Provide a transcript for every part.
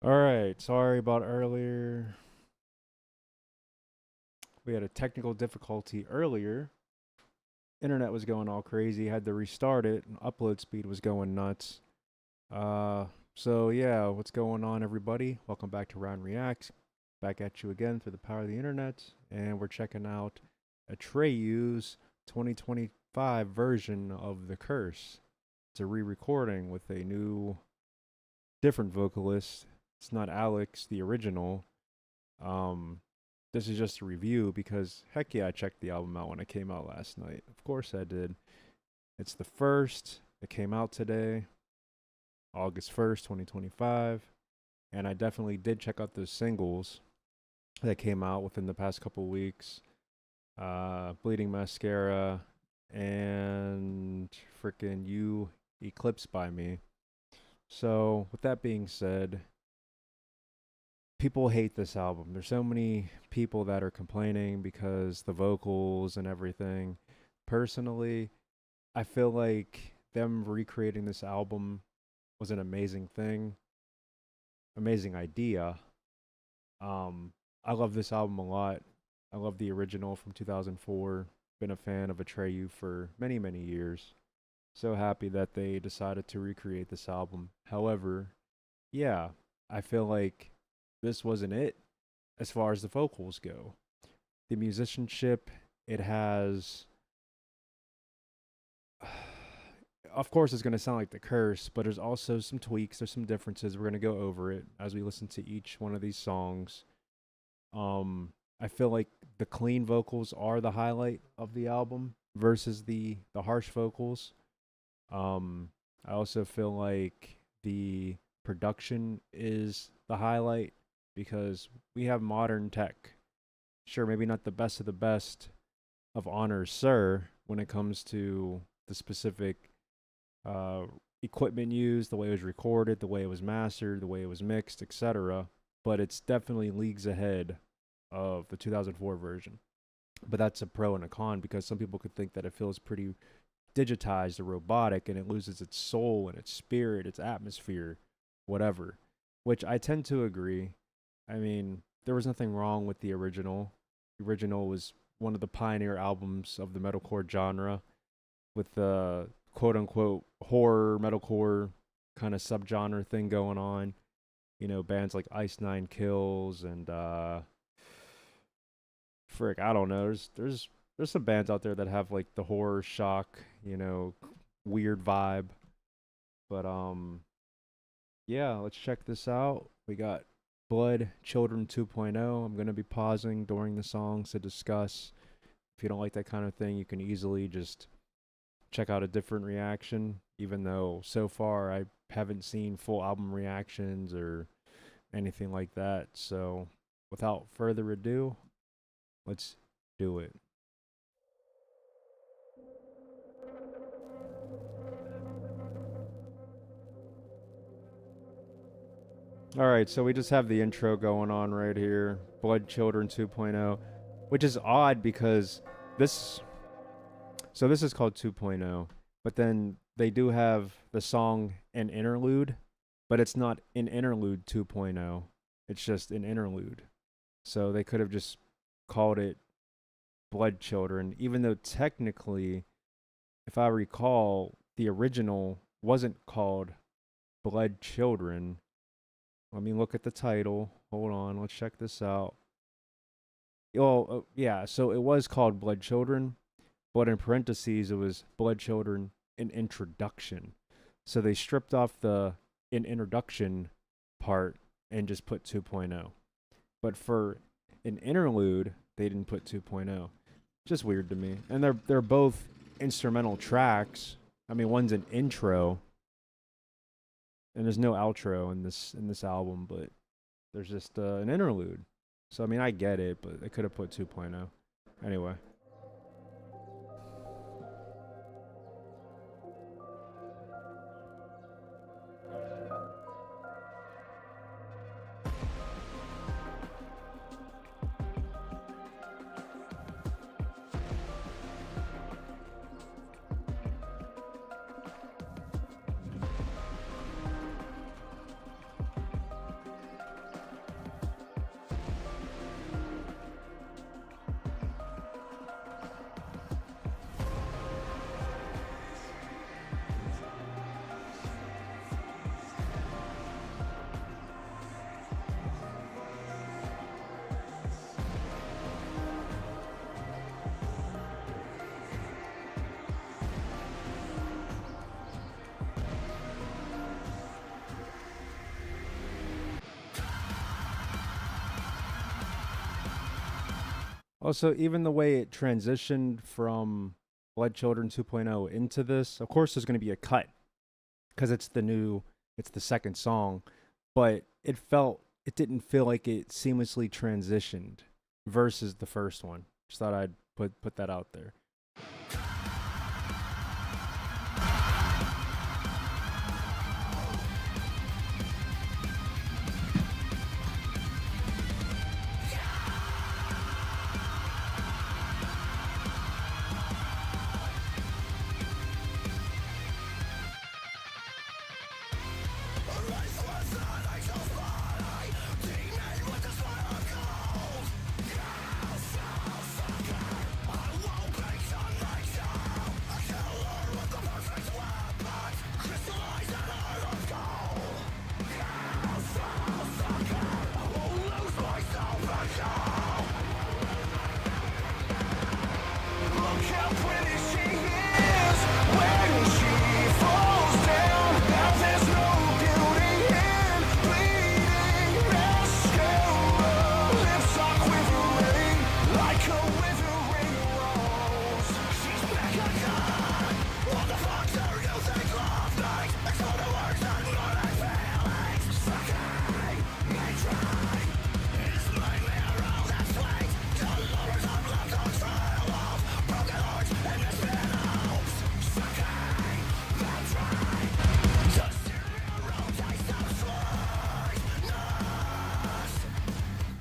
All right, sorry about earlier. We had a technical difficulty earlier. Internet was going all crazy, had to restart it, and upload speed was going nuts. Uh, so yeah, what's going on, everybody? Welcome back to RyanREAX. Back at you again through the power of the internet, and we're checking out ATREYU's 2025 version of The Curse. It's a re-recording with a new, different vocalist. It's not Alex, the original. Um, this is just a review because heck yeah, I checked the album out when it came out last night. Of course I did. It's the first. It came out today, August 1st, 2025. And I definitely did check out the singles that came out within the past couple weeks. Bleeding Mascara and freaking You Eclipse by Me. So, with that being said, people hate this album. There's so many people that are complaining because the vocals and everything. Personally, I feel like them recreating this album was an amazing thing, amazing idea. I love this album a lot. I love the original from 2004. Been a fan of Atreyu for many, many years. So happy that they decided to recreate this album. However, yeah, I feel like this wasn't it as far as the vocals go. The musicianship, it has. Of course, it's going to sound like The Curse, but there's also some tweaks, there's some differences. We're going to go over it as we listen to each one of these songs. I feel like the clean vocals are the highlight of the album versus the harsh vocals. I also feel like the production is the highlight because we have modern tech. Sure, maybe not the best of the best of honors, sir, when it comes to the specific uh, equipment used, the way it was recorded, the way it was mastered, the way it was mixed, etc. But it's definitely leagues ahead of the 2004 version. But that's a pro and a con because some people could think that it feels pretty digitized or robotic and it loses its soul and its spirit, its atmosphere, whatever. Which I tend to agree. I mean, there was nothing wrong with the original. The original was one of the pioneer albums of the metalcore genre with the quote unquote horror metalcore kind of subgenre thing going on. You know, bands like Ice Nine Kills and frick, I don't know. There's some bands out there that have like the horror shock, weird vibe. But yeah, let's check this out. We got Blood Children 2.0. I'm going to be pausing during the songs to discuss. If you don't like that kind of thing, you can easily just check out a different reaction, even though so far I haven't seen full album reactions or anything like that. So, without further ado, let's do it. All right, so we just have the intro going on right here. Blood Children 2.0, which is odd because this this is called 2.0, but then they do have the song an interlude, but it's not an interlude 2.0. It's just an interlude. So they could have just called it Blood Children, even though technically, if I recall, the original wasn't called Blood Children. Let me look at the title. Hold on, let's check this out. Oh, yeah, so it was called Blood Children, but in parentheses, it was Blood Children in Introduction. So they stripped off the in introduction part and just put 2.0. But for an interlude, they didn't put 2.0. Just weird to me. And they're both instrumental tracks. I mean, one's an intro, and there's no outro in this album, but there's just an interlude. So I mean, I get it, but they could have put 2.0. Anyway. Also, even the way it transitioned from Blood Children 2.0 into this, of course, there's going to be a cut because it's the second song, but it didn't feel like it seamlessly transitioned versus the first one. Just thought I'd put that out there.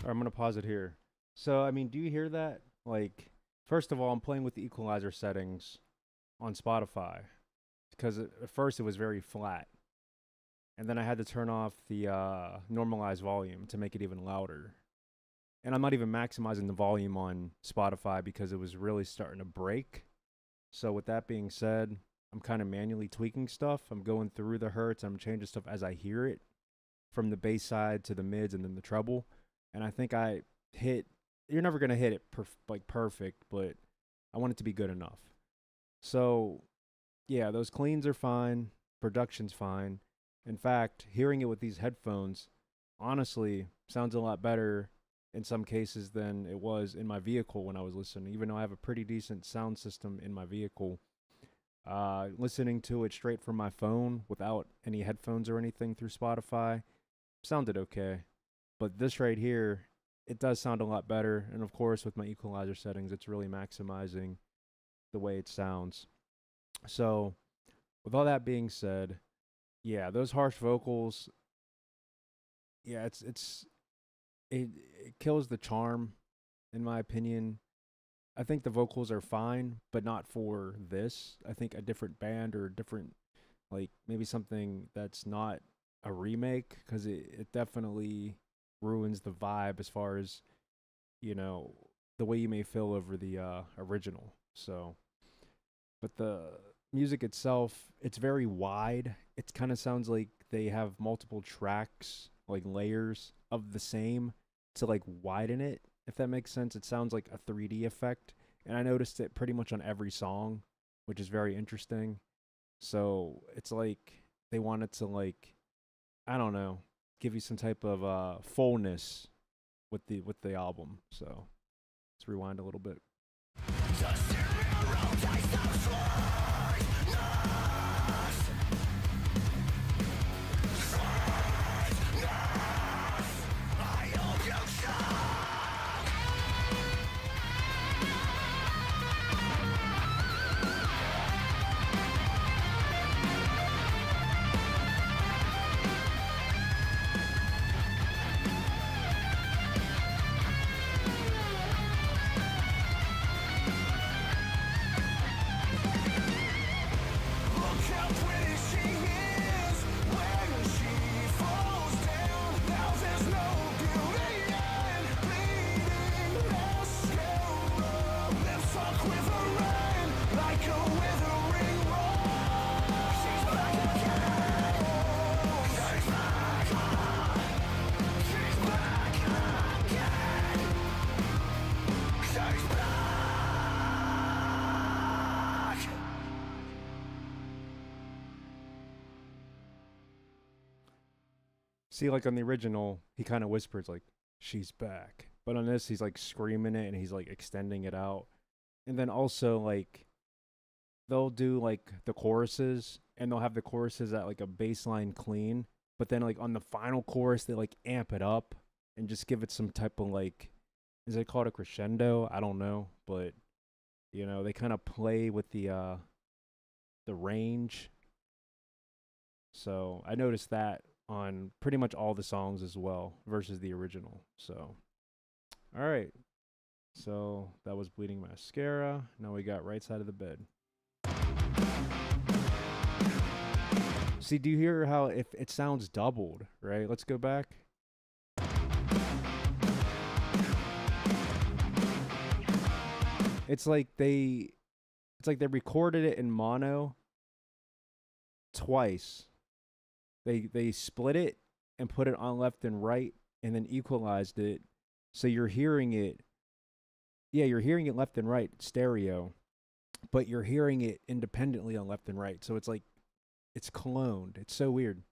I'm gonna pause it here. So, I mean, do you hear that? Like, first of all, I'm playing with the equalizer settings on Spotify because at first it was very flat, and then I had to turn off the normalized volume to make it even louder. And I'm not even maximizing the volume on Spotify because it was really starting to break. So, with that being said, I'm kind of manually tweaking stuff. I'm going through the hertz. I'm changing stuff as I hear it, from the bass side to the mids and then the treble. And I think I hit. You're never gonna hit it perfect, but I want it to be good enough. So yeah, those cleans are fine. Production's fine. In fact, hearing it with these headphones, honestly, sounds a lot better in some cases than it was in my vehicle when I was listening. Even though I have a pretty decent sound system in my vehicle, listening to it straight from my phone without any headphones or anything through Spotify sounded okay. But this right here, it does sound a lot better. And of course, with my equalizer settings, it's really maximizing the way it sounds. So, with all that being said, yeah, those harsh vocals, yeah, it kills the charm, in my opinion. I think the vocals are fine, but not for this. I think a different band or a different, like maybe something that's not a remake, because it definitely ruins the vibe as far as, you know, the way you may feel over the original. So, but the music itself, it's very wide. It kind of sounds like they have multiple tracks, like layers of the same to like widen it, if that makes sense. It sounds like a 3D effect. And I noticed it pretty much on every song, which is very interesting. So it's like they wanted to like, I don't know, give you some type of fullness with the album. So let's rewind a little bit. See, like on the original, he kind of whispers like, "She's back." But on this, he's like screaming it and he's like extending it out. And then also like they'll do like the choruses and they'll have the choruses at like a baseline clean, but then like on the final chorus they like amp it up and just give it some type of like, is it called a crescendo? I don't know, but you know, they kind of play with the range. So I noticed that on pretty much all the songs as well versus the original. So all right. So that was Bleeding Mascara. Now we got Right Side of the Bed. See, do you hear how if it sounds doubled, right? Let's go back. It's like they recorded it in mono twice. They split it and put it on left and right and then equalized it. So you're hearing it. Yeah, you're hearing it left and right stereo, but you're hearing it independently on left and right. So it's like it's cloned. It's so weird.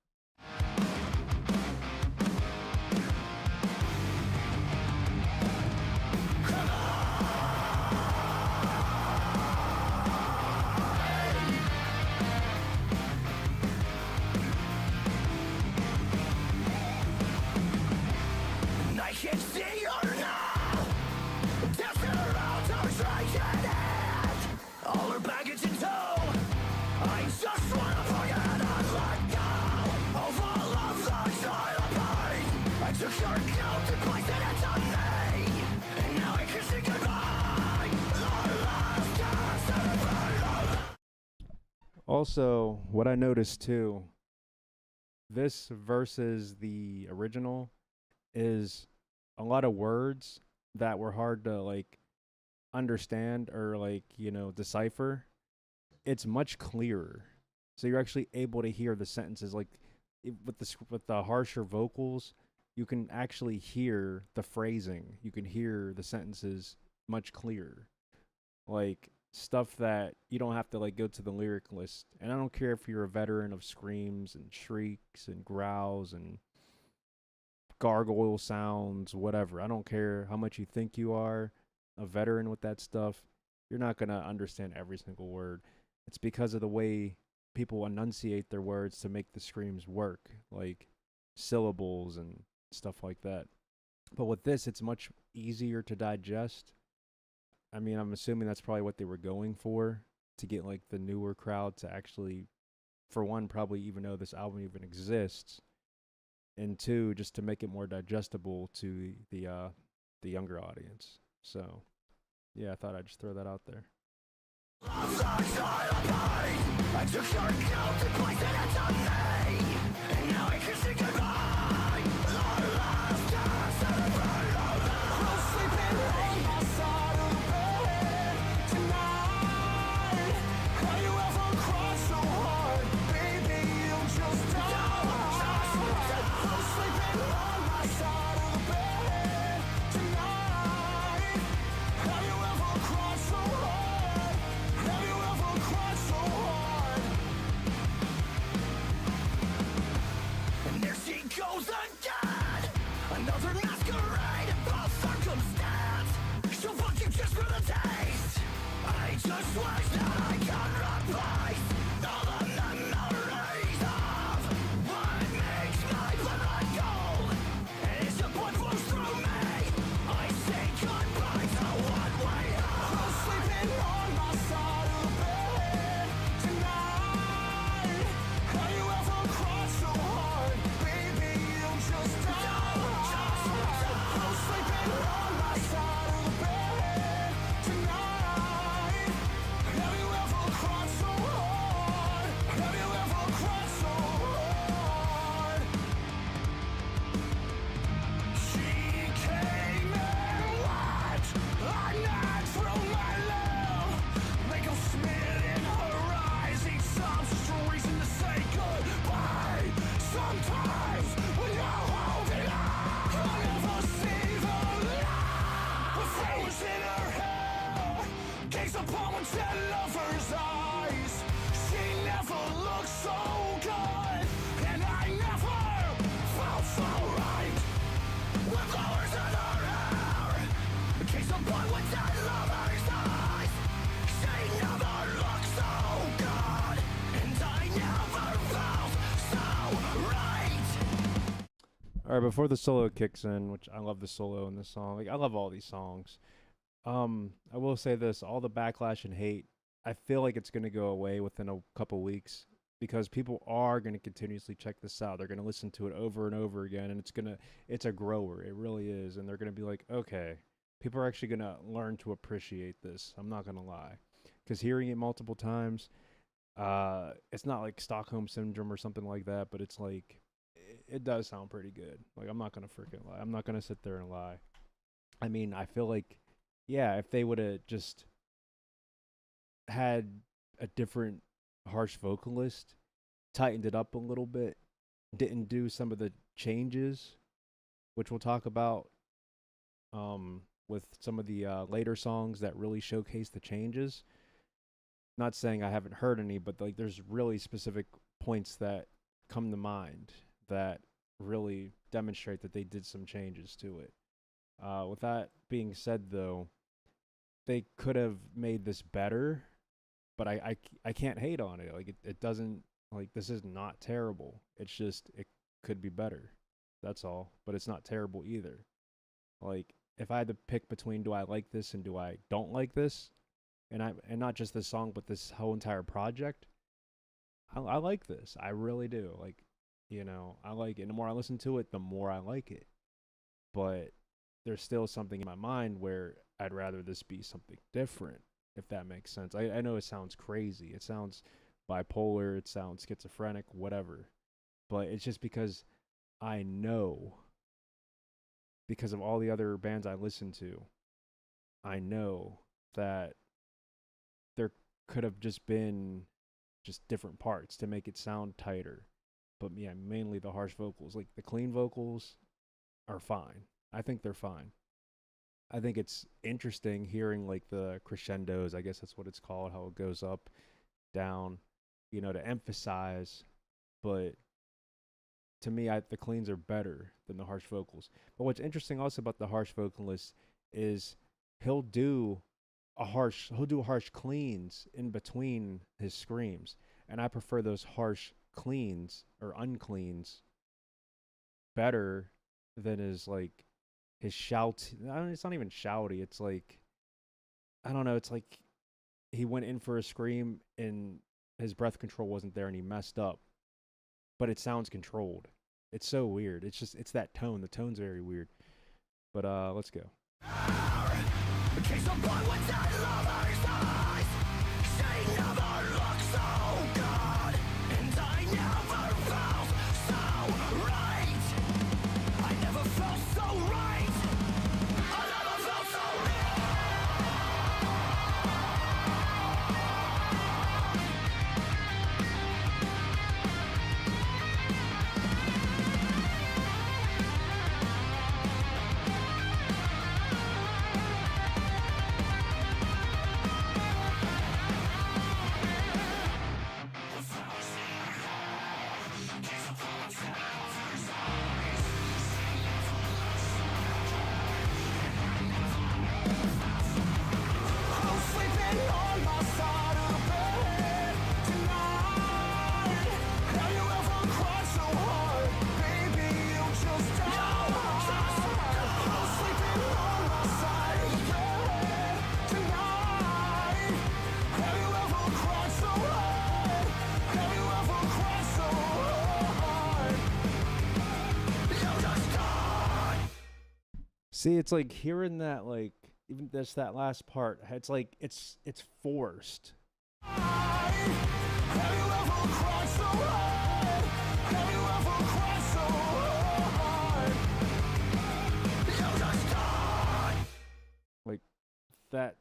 Also, what I noticed too, this versus the original is a lot of words that were hard to like understand or like, you know, decipher. It's much clearer. So you're actually able to hear the sentences like with the harsher vocals, you can actually hear the phrasing. You can hear the sentences much clearer. Like stuff that you don't have to like go to the lyric list. And I don't care if you're a veteran of screams and shrieks and growls and gargoyle sounds, whatever. I don't care how much you think you are a veteran with that stuff. You're not going to understand every single word. It's because of the way people enunciate their words to make the screams work, like syllables and stuff like that. But with this, it's much easier to digest. I mean, I'm assuming that's probably what they were going for, to get like the newer crowd to actually, for one, probably even know this album even exists, and two, just to make it more digestible to the younger audience. So, yeah, I thought I'd just throw that out there. right, before the solo kicks in, which I love the solo in this song. Like I love all these songs. I will say this: all the backlash and hate, I feel like it's gonna go away within a couple weeks because people are gonna continuously check this out. They're gonna listen to it over and over again, and it's a grower. It really is, and they're gonna be like, okay, people are actually gonna learn to appreciate this. I'm not gonna lie, because hearing it multiple times, it's not like Stockholm syndrome or something like that, but it's like it does sound pretty good. Like I'm not gonna freaking lie. I'm not gonna sit there and lie. I mean, I feel like, yeah, if they would have just had a different harsh vocalist, tightened it up a little bit, didn't do some of the changes, which we'll talk about with some of the later songs that really showcase the changes. Not saying I haven't heard any, but like there's really specific points that come to mind that really demonstrate that they did some changes to it. With that being said, though, they could have made this better, but I can't hate on it. Like it doesn't, like, this is not terrible. It's just it could be better. That's all. But it's not terrible either. Like if I had to pick between do I like this and do I don't like this, and not just this song but this whole entire project, I like this. I really do. Like, you know, I like it. And the more I listen to it, the more I like it. But there's still something in my mind where I'd rather this be something different, if that makes sense. I know it sounds crazy. It sounds bipolar. It sounds schizophrenic, whatever. But it's just because I know, because of all the other bands I listen to, I know that there could have just been just different parts to make it sound tighter. But yeah, mainly the harsh vocals. Like the clean vocals are fine. I think they're fine. I think it's interesting hearing like the crescendos, I guess that's what it's called, how it goes up, down, you know, to emphasize. But to me, the cleans are better than the harsh vocals. But what's interesting also about the harsh vocalist is he'll do harsh cleans in between his screams, and I prefer those harsh cleans or uncleans better than his shout. I mean, it's not even shouty. It's like, I don't know. It's like he went in for a scream and his breath control wasn't there and he messed up, but it sounds controlled. It's so weird. It's that tone. The tone's very weird. But let's go. See, it's like hearing that, like, even just that last part, it's like it's forced. Like that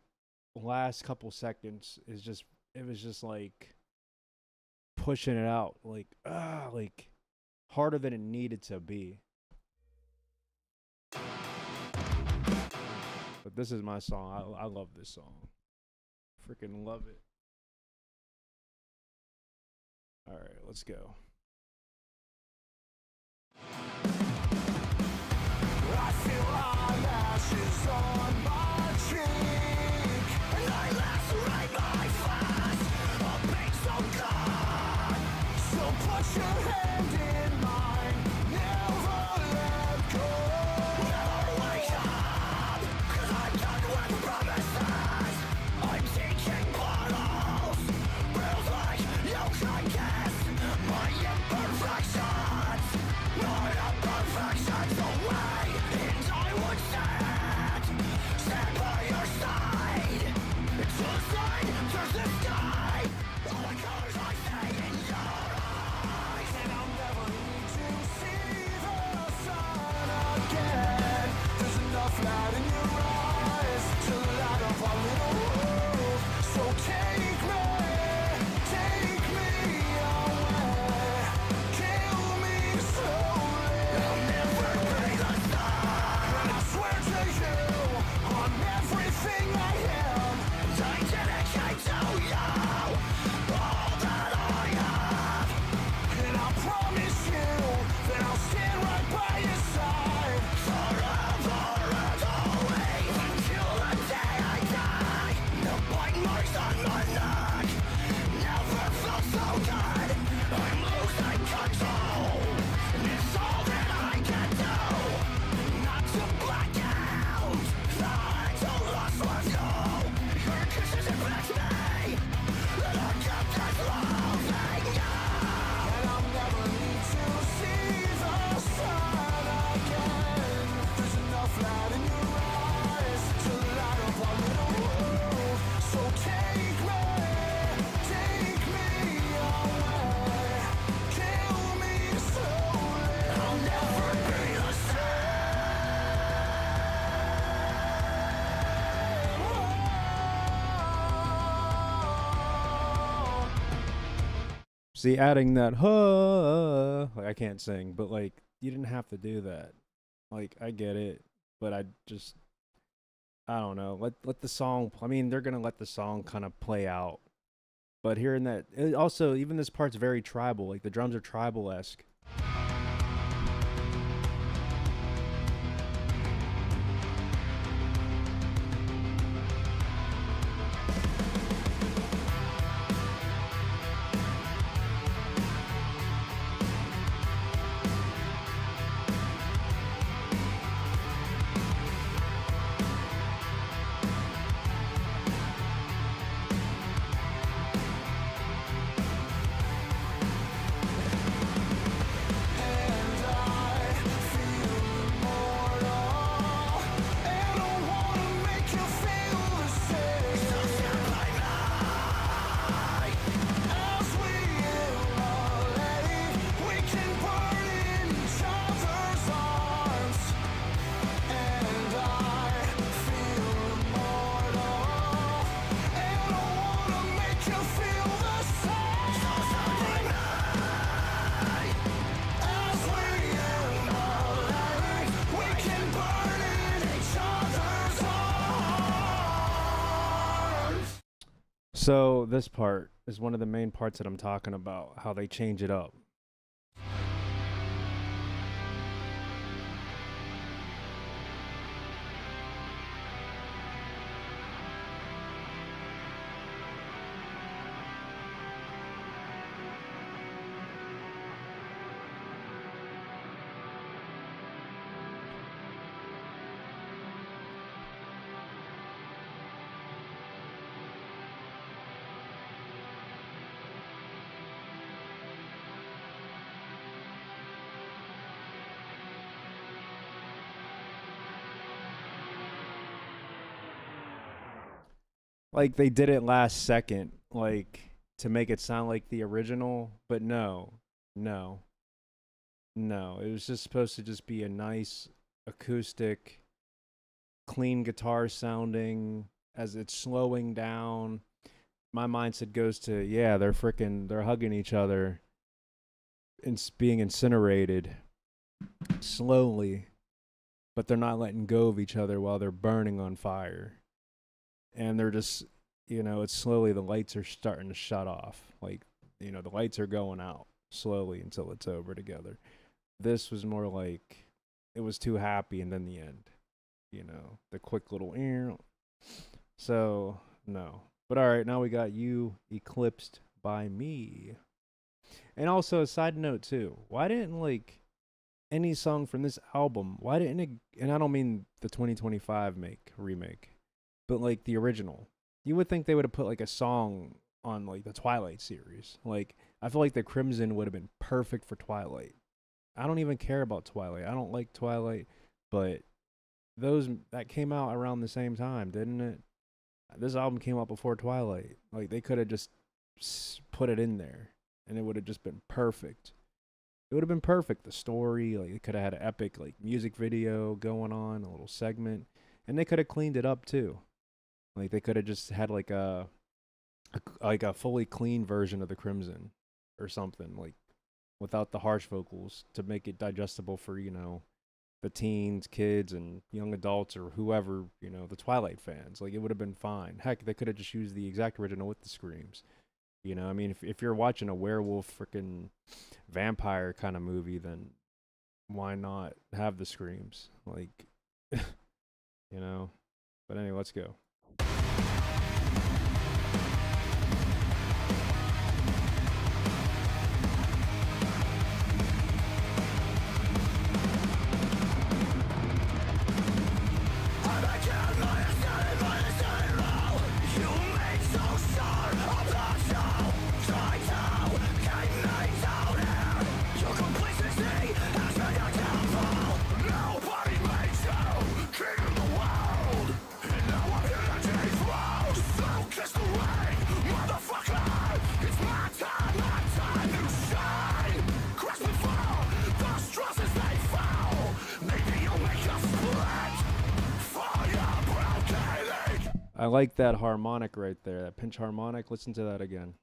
last couple seconds is just, it was just like pushing it out, like harder than it needed to be. But this is my song. I love this song. Freaking love it. All right, let's go. I feel eyelashes on my cheek, and I lacerate my flesh, a pain so gone. So put your hand in mine, never let See, adding that huh, like I can't sing, but like you didn't have to do that. Like I get it, but I don't know. Let the song. I mean, they're gonna let the song kind of play out. But hearing that, it also even this part's very tribal. Like the drums are tribal esque. So this part is one of the main parts that I'm talking about, how they change it up. Like they did it last second, like to make it sound like the original, but no, no. It was just supposed to just be a nice acoustic, clean guitar sounding as it's slowing down. My mindset goes to, yeah, they're hugging each other and being incinerated slowly, but they're not letting go of each other while they're burning on fire. And they're just, it's slowly the lights are starting to shut off. Like, the lights are going out slowly until it's over together. This was more like it was too happy and then the end. The quick little ear. So, no. But all right, now we got You Eclipsed by Me. And also a side note too. Why didn't any song from this album, why didn't it, and I don't mean the 2025 remake, but like the original. You would think they would have put like a song on like the Twilight series. Like I feel like the Crimson would have been perfect for Twilight. I don't even care about Twilight. I don't like Twilight, but those that came out around the same time, didn't it? This album came out before Twilight. Like they could have just put it in there and it would have just been perfect. It would have been perfect. The story, like it could have had an epic like music video going on, a little segment, and they could have cleaned it up too. Like they could have just had like a fully clean version of the Crimson or something, like without the harsh vocals to make it digestible for, the teens, kids, and young adults or whoever, the Twilight fans. Like it would have been fine. Heck, they could have just used the exact original with the screams. I mean, if you're watching a werewolf freaking vampire kind of movie, then why not have the screams? Like, you know. But anyway, let's go. I like that harmonic right there, that pinch harmonic. Listen to that again.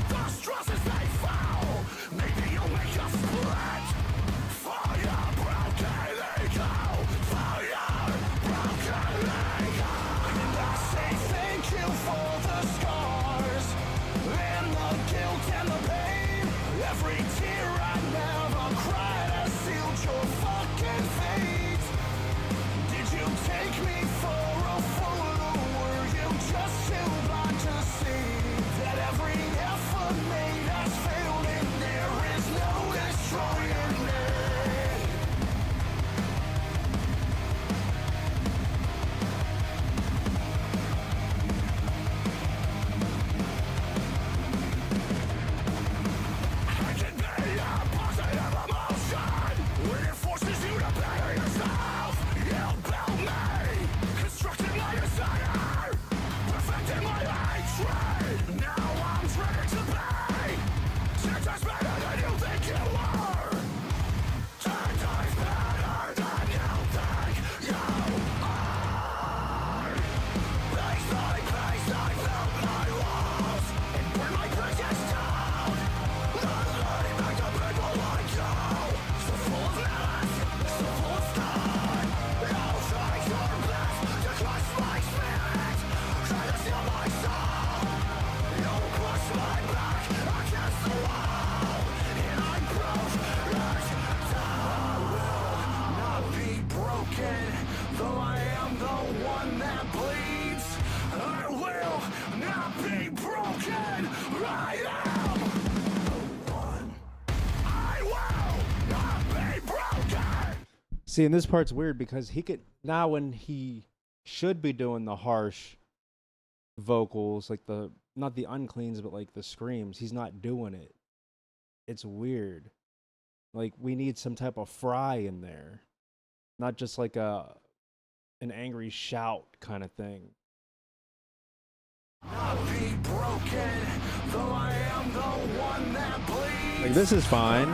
The stresses they fall, maybe you'll make us split. Fire, broken, they go. Fire, broken, they go. And I say thank you for the scars, and the guilt and the pain. Every tear I never cried has sealed your fucking fate. Did you take me for a fool? Just too blind to see that every effort made has failed and there is no destroying me. I can be a positive emotion when it forces you to better yourself. You build me, constructing my desire. Perfecting my hatred. Now I'm ready to pay. 10 times better than you think you are. 10 times better than you think you are. Pace, I built my walls and burn my bridges down. Not letting back to people like you. So full of malice, so full of scorn. You try your best to crush my spirit. Try to steal my soul. You push my back against the wall, and I broke it down. I will not be broken, though I am the one that bleeds. I will not be broken. I am the one. I will not be broken. See, and this part's weird because he could now when he should be doing the harsh vocals, like the not the uncleans but like the screams, he's not doing it. It's weird. Like we need some type of fry in there, not just like an angry shout kind of thing. Not be broken, though I am the one that bleeds. Like this is fine,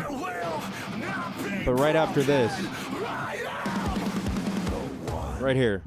but right after this, right here.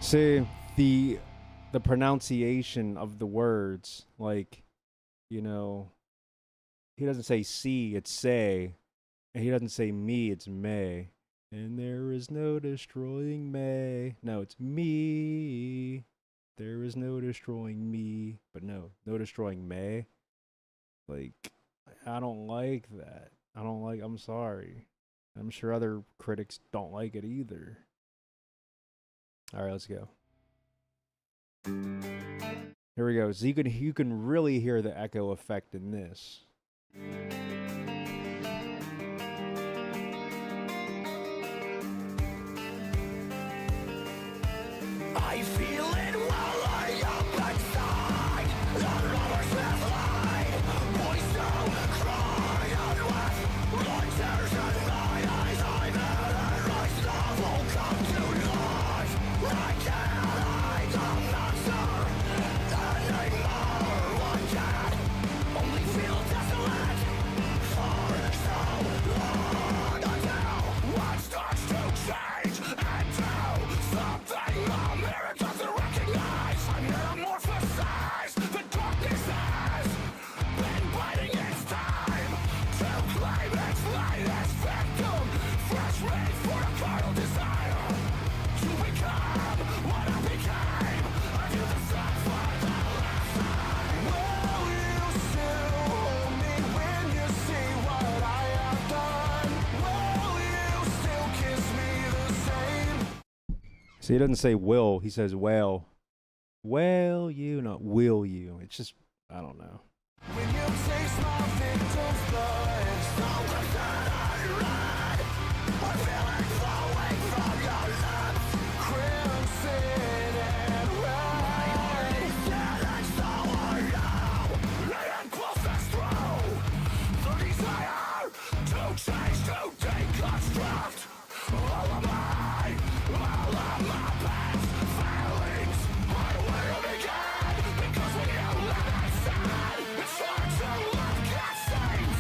See, the pronunciation of the words, like, he doesn't say see, it's say. And he doesn't say me, it's May. And there is no destroying May. No, it's me. There is no destroying me. But no destroying May. Like, I don't like that. I'm sorry. I'm sure other critics don't like it either. All right, let's go. Here we go. So you can really hear the echo effect in this. I feel it while I am inside. The lovers have lied. Voice don't cry unless blood tears in my eyes. I memorize novel come to life. I can't hide the monster anymore. One can only feel desolate for so long until what starts to change and do something America doesn't recognize. I'm metamorphosized. The darkness has been biding its time to claim its latest victim. Fresh made for a carnal desire to become what I became. I do the same for the last time. Will you still hold me when you see what I have done? Will you still kiss me the same? See, he doesn't say will, he says well. Well, you, not will you. It's just, I don't know. When you taste my victim's blood, so that I run. I feel it flowing from your lips, crimson and red. My heart is dead and so are you. Laying closest through the desire to change, to deconstruct all of my past failings. I will begin because when you let it stand, it's hard to look at things.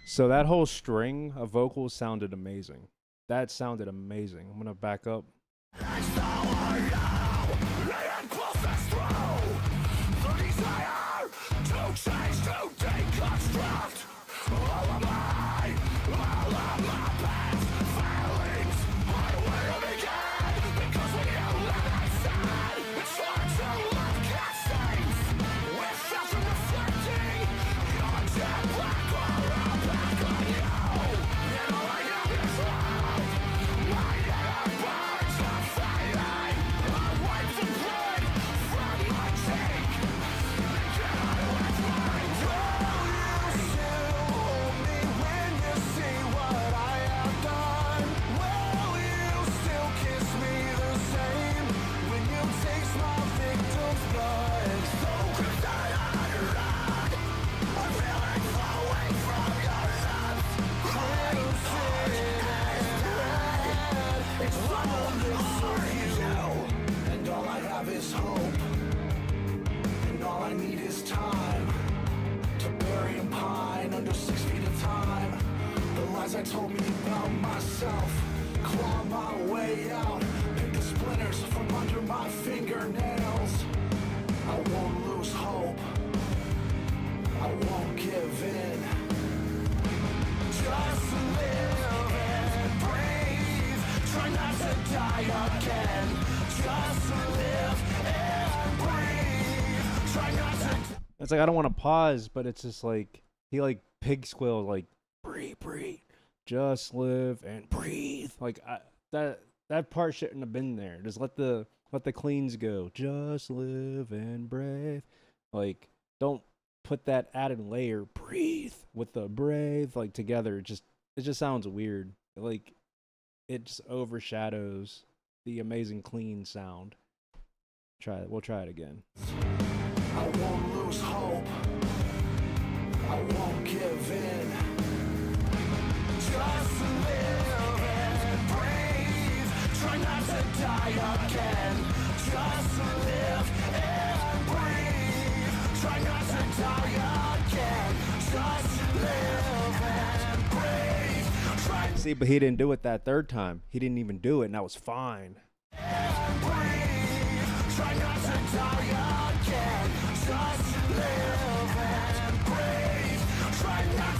So that whole string of vocals sounded amazing. That sounded amazing. I'm gonna back up. And so are you. Laying closest through the desire to change, to deconstruct all of my past failings. I will begin because when you let it stand, it's hard to look at things without you reflecting your jet black aura back on you. And all I have is love. My inner burns are fading. I wipe the blood from my cheek. And get out with my will you still hold me when you see what I have done? Will you still kiss me the same when you taste my victim's blood? So good that I run. I feel it flowing from your lips, crimson and red. It's loneliness for you, and all I have is hope, and all I need is time to bury and pine under 6 feet of time. The lies I told me about myself, claw my way out, pick the splinters from under my fingernails. I won't lose hope, I won't give in. Just live and breathe, try not to die again. Just live and breathe, try not to. It's like I don't want to pause, but it's just like he like pig squealed, like breathe, just live and breathe. Like that part shouldn't have been there. Just let the cleans go. Just live and breathe. Like don't put that added layer breathe with the breathe like together. It just sounds weird. Like it just overshadows the amazing clean sound. We'll try it again. I won't lose hope, I won't give in. Just live and breathe, try not to die again. Just live and breathe, try not to die again. Just live and breathe, try. See, but he didn't do it that third time. He didn't even do it, and that was fine. And breathe, try not to die again. Just live and breathe, try not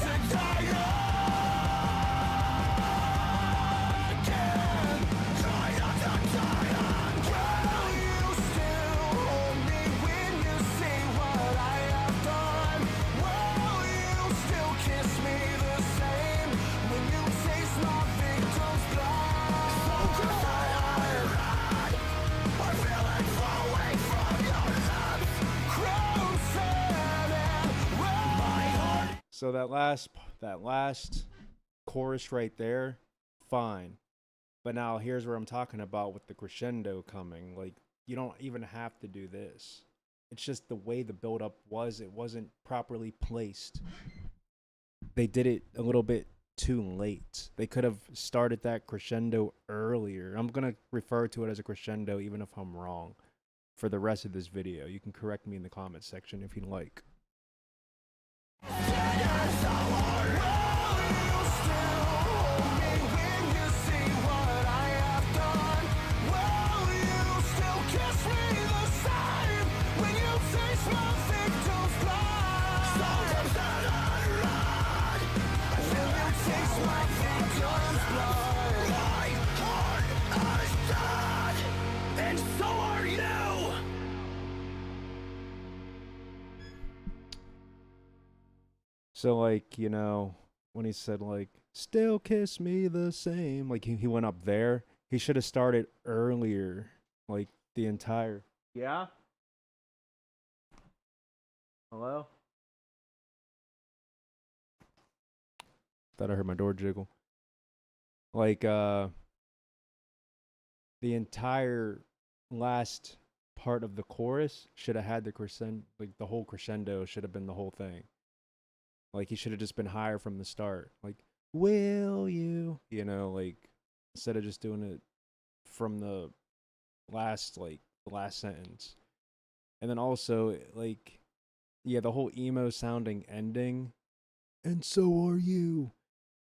So that last chorus right there, fine. But now here's where I'm talking about with the crescendo coming. Like you don't even have to do this. It's just the way the build up was. It wasn't properly placed. They did it a little bit too late. They could have started that crescendo earlier. I'm gonna refer to it as a crescendo, even if I'm wrong. For the rest of this video, you can correct me in the comment section if you like. So like, when he said like, still kiss me the same, like he went up there. He should have started earlier. Like the entire. Yeah? Hello? Thought I heard my door jiggle. Like the entire last part of the chorus should have had the crescendo, like the whole crescendo should have been the whole thing. Like he should have just been higher from the start. Like, will you? Like instead of just doing it from the last sentence. And then also like the whole emo sounding ending. And so are you.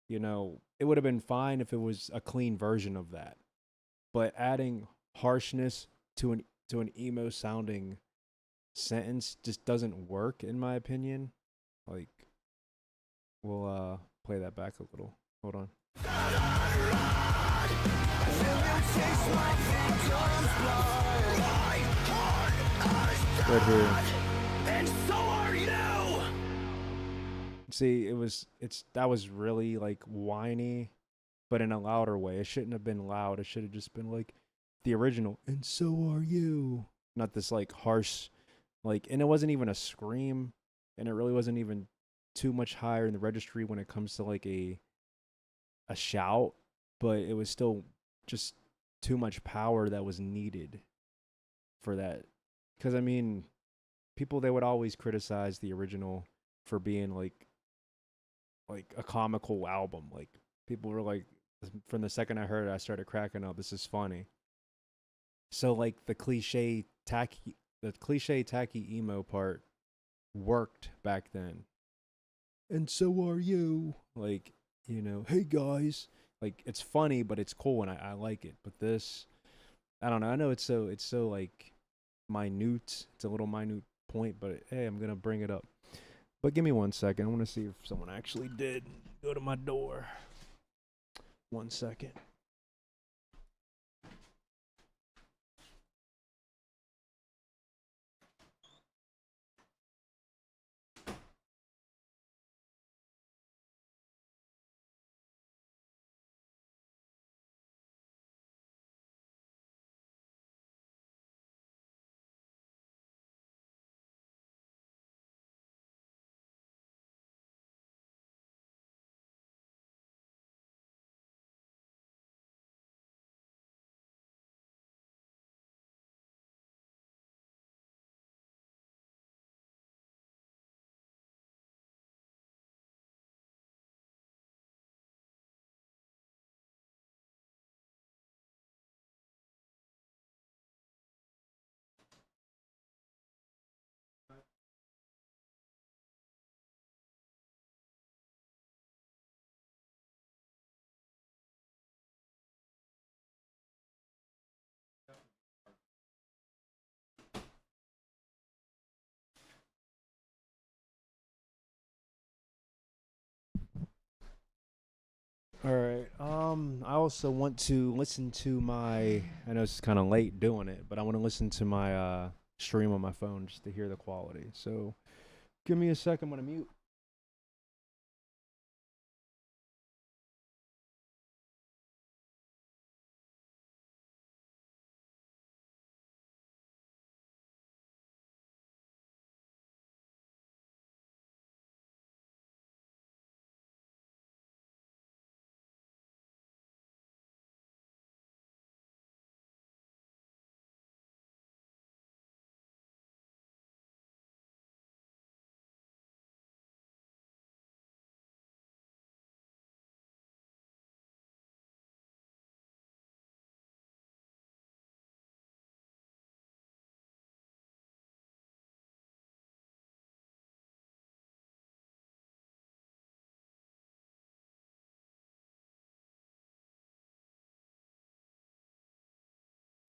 It would have been fine if it was a clean version of that. But adding harshness to an emo sounding sentence just doesn't work in my opinion. Like we'll play that back a little. Hold on. Right here. And so are you. See, that was really like whiny, but in a louder way. It shouldn't have been loud. It should have just been like the original. And so are you. Not this like harsh, like, and it wasn't even a scream, and it really wasn't even too much higher in the registry when it comes to like a shout, but it was still just too much power that was needed for that. Because I mean, people, they would always criticize the original for being like a comical album. Like people were like, from the second I heard it, I started cracking up. This is funny. So like the cliche tacky emo part worked back then. And so are you. Like, hey guys. Like it's funny, but it's cool and I like it. But this, I don't know. I know it's so like minute. It's a little minute point, but hey, I'm gonna bring it up. But give me 1 second. I want to see if someone actually did go to my door. 1 second. All right. I also want to listen to my. I know it's kind of late doing it, but I want to listen to my stream on my phone just to hear the quality. So, give me a second. I'm gonna mute.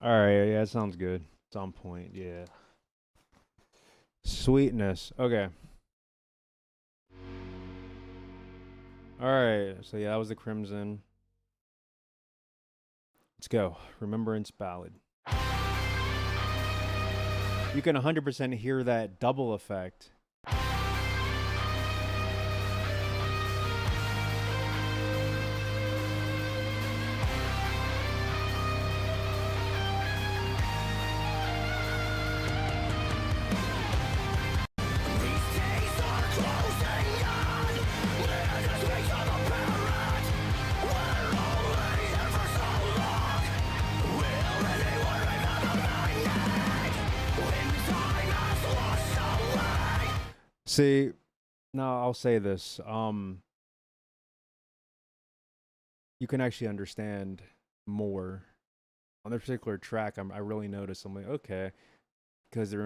All right, yeah, that sounds good. It's on point. Yeah. Sweetness. Okay. All right. So yeah, that was the Crimson. Let's go. Remembrance Ballad. You can 100% hear that double effect. See, now I'll say this. You can actually understand more on this particular track. I really noticed. I'm like, okay, because the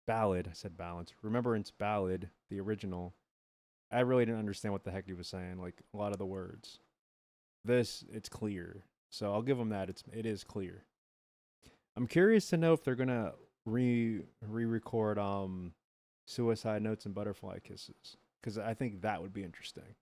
ballad. I said balance. Remembrance ballad, the original. I really didn't understand what the heck he was saying. Like a lot of the words. This, it's clear. So I'll give them that. It is clear. I'm curious to know if they're gonna re-record Suicide Notes and Butterfly Kisses, because I think that would be interesting.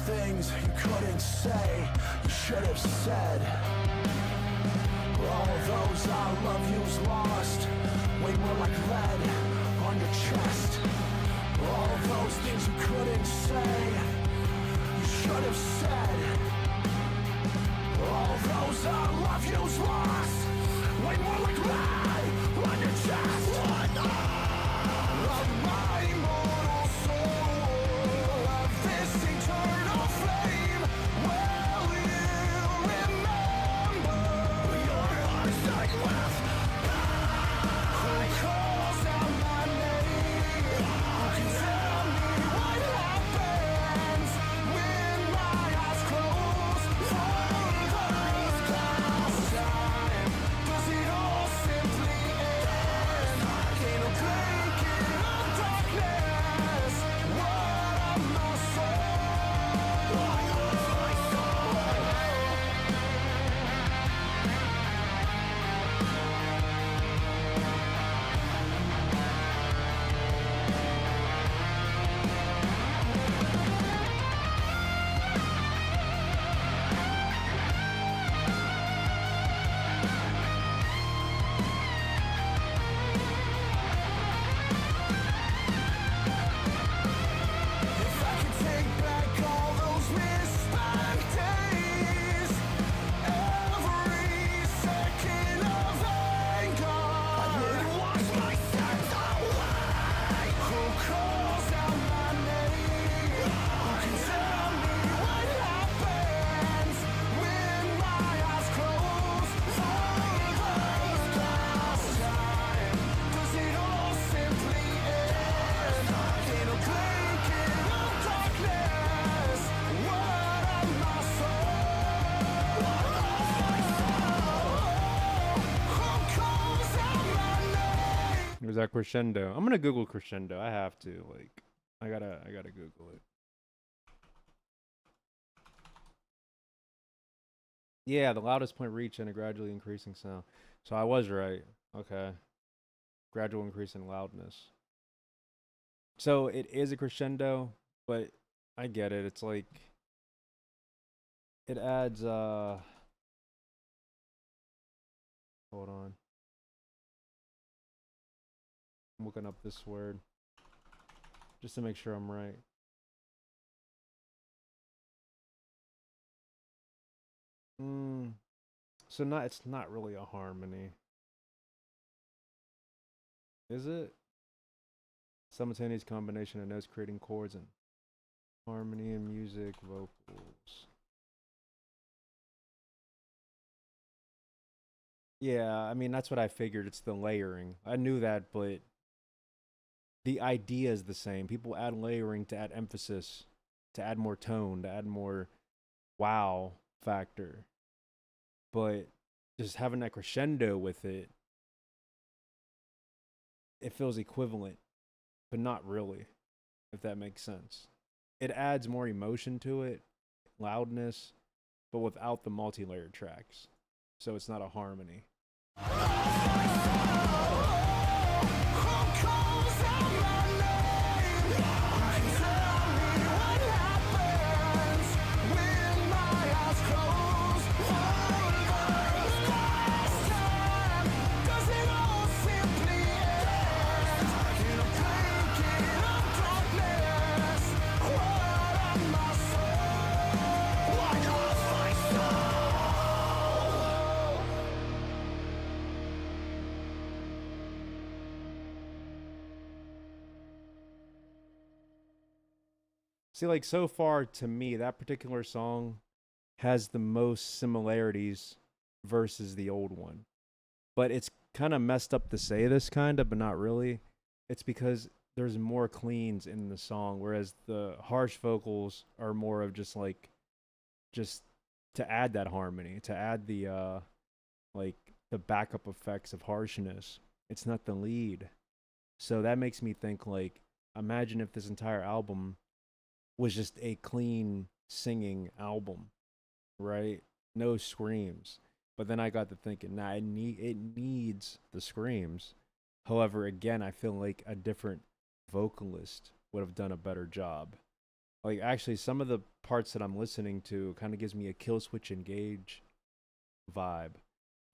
Things you couldn't say, you should have said. All those I love you's lost, way more like lead on your chest. All those things you couldn't say, you should have said. All those I love you's lost, way more like lead on your chest. Of my immortal soul, of this eternal flame, will you remember your heart's like with who calls out my name? Who can tell me what happens when my eyes close for the last time? Does it all simply end in a blanket of darkness? What of my soul? What of my soul? If I could take back all those misspent days, every second of anger, I would wash my sins away. Who calls out my name? Who can tell me what happens when my eyes close for the last time? Does it all simply end in a blanket of darkness? What of my soul? What of my soul? Who calls out my name? It was that crescendo. I'm gonna Google crescendo. I have to. Like, I gotta Google it. Yeah, the loudest point reached and a gradually increasing sound. So I was right. Okay. Gradual increase in loudness. So it is a crescendo, but I get it. It's like it adds hold on. I'm looking up this word just to make sure I'm right. So not it's not really a harmony. Is it? Simultaneous combination of notes creating chords and harmony and music, vocals. Yeah, I mean that's what I figured. It's the layering. I knew that, but the idea is the same. People add layering to add emphasis, to add more tone, to add more wow factor. But just having that crescendo with it, it feels equivalent, but not really, if that makes sense. It adds more emotion to it, loudness, but without the multi-layered tracks. So it's not a harmony. See, like so far to me, that particular song has the most similarities versus the old one. But it's kind of messed up to say this kind of, but not really. It's because there's more cleans in the song, whereas the harsh vocals are more of just to add that harmony, to add the like the backup effects of harshness. It's not the lead. So that makes me think like imagine if this entire album was just a clean singing album, right? No screams. But then I got to thinking, nah, it needs the screams. However, again, I feel like a different vocalist would have done a better job. Like actually, some of the parts that I'm listening to kind of gives me a Kill Switch Engage vibe.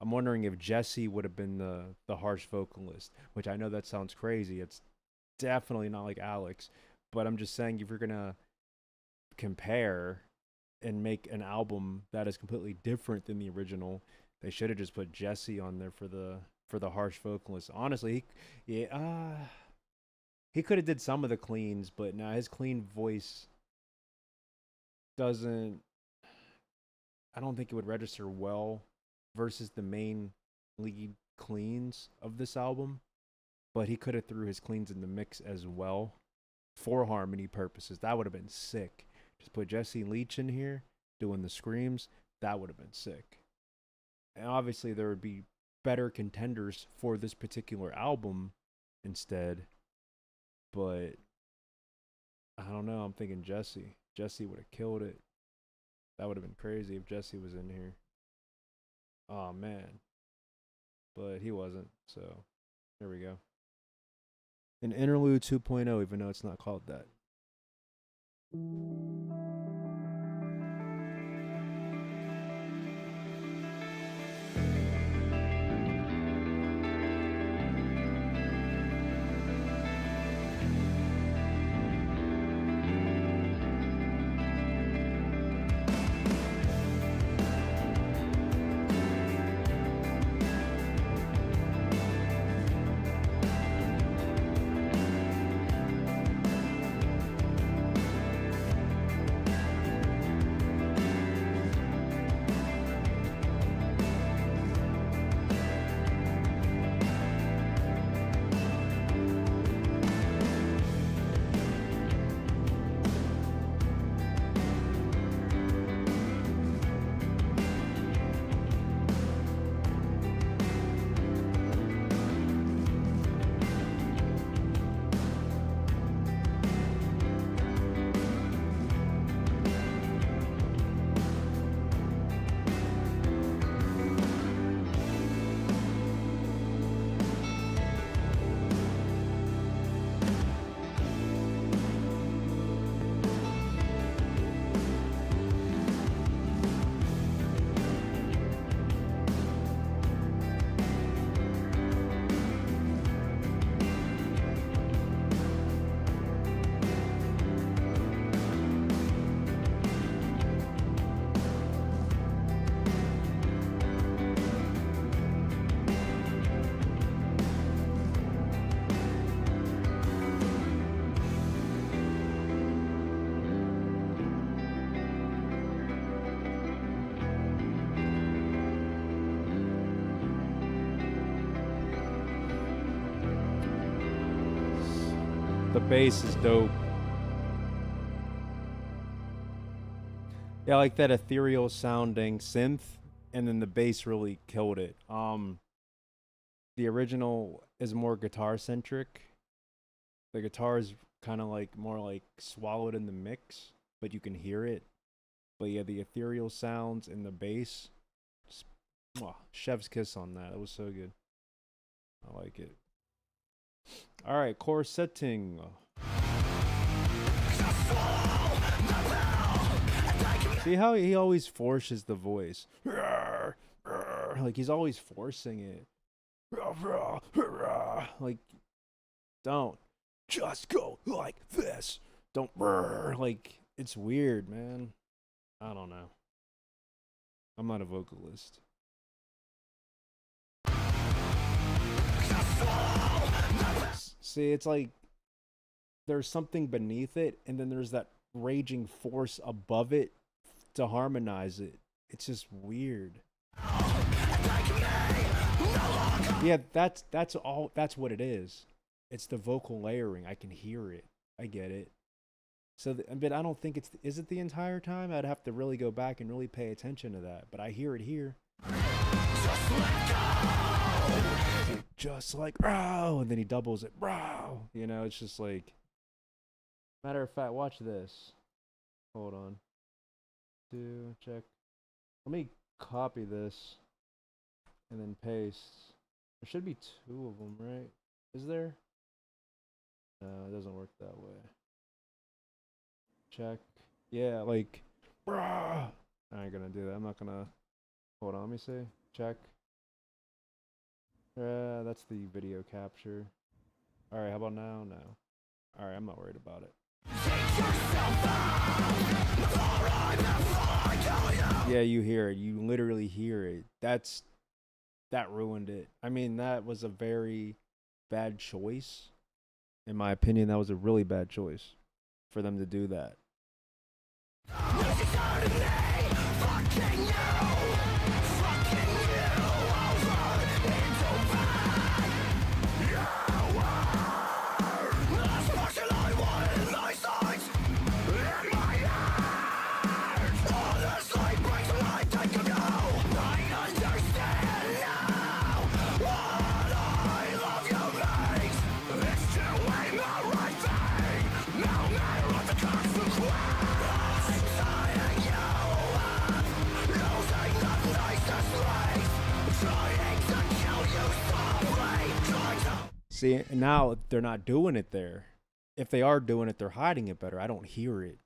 I'm wondering if Jesse would have been the harsh vocalist, which I know that sounds crazy. It's definitely not like Alex, but I'm just saying if you're gonna compare and make an album that is completely different than the original, they should have just put Jesse on there for the harsh vocalist. Honestly, he could have did some of the cleans, but now his clean voice doesn't. I don't think it would register well versus the main lead cleans of this album. But he could have threw his cleans in the mix as well for harmony purposes. That would have been sick. Just put Jesse Leach in here doing the screams. That would have been sick. And obviously, there would be better contenders for this particular album instead. But I don't know. I'm thinking Jesse. Jesse would have killed it. That would have been crazy if Jesse was in here. Oh, man. But he wasn't. So there we go. An interlude 2.0, even though it's not called that. The bass is dope. Yeah, like that ethereal sounding synth, and then the bass really killed it. The original is more guitar centric. The guitar is kind of like more like swallowed in the mix, but you can hear it. But yeah, the ethereal sounds and the bass, just, chef's kiss on that. It was so good. I like it. All right, chorus setting. See how he always forces the voice? Like he's always forcing it. Like, don't just go like this. Don't like it's weird, man. I don't know. I'm not a vocalist. See, it's like there's something beneath it, and then there's that raging force above it to harmonize it. It's just weird. Yeah, that's what it is. It's the vocal layering. I can hear it. I get it. So, but I don't think is it the entire time? I'd have to really go back and really pay attention to that. But I hear it here. Just like, and then he doubles it, you know, it's just like, matter of fact, watch this. Hold on. Check. Let me copy this and then paste. There should be 2 of them, right? Is there? No, it doesn't work that way. Check. Yeah, like, I ain't gonna do that. I'm not gonna. Hold on, let me see. Check. That's the video capture. Alright, how about now? No. Alright, I'm not worried about it. Yeah, you hear it. You literally hear it. That ruined it. I mean, that was a very bad choice. In my opinion, that was a really bad choice for them to do that. See, now they're not doing it there. If they are doing it, they're hiding it better. I don't hear it.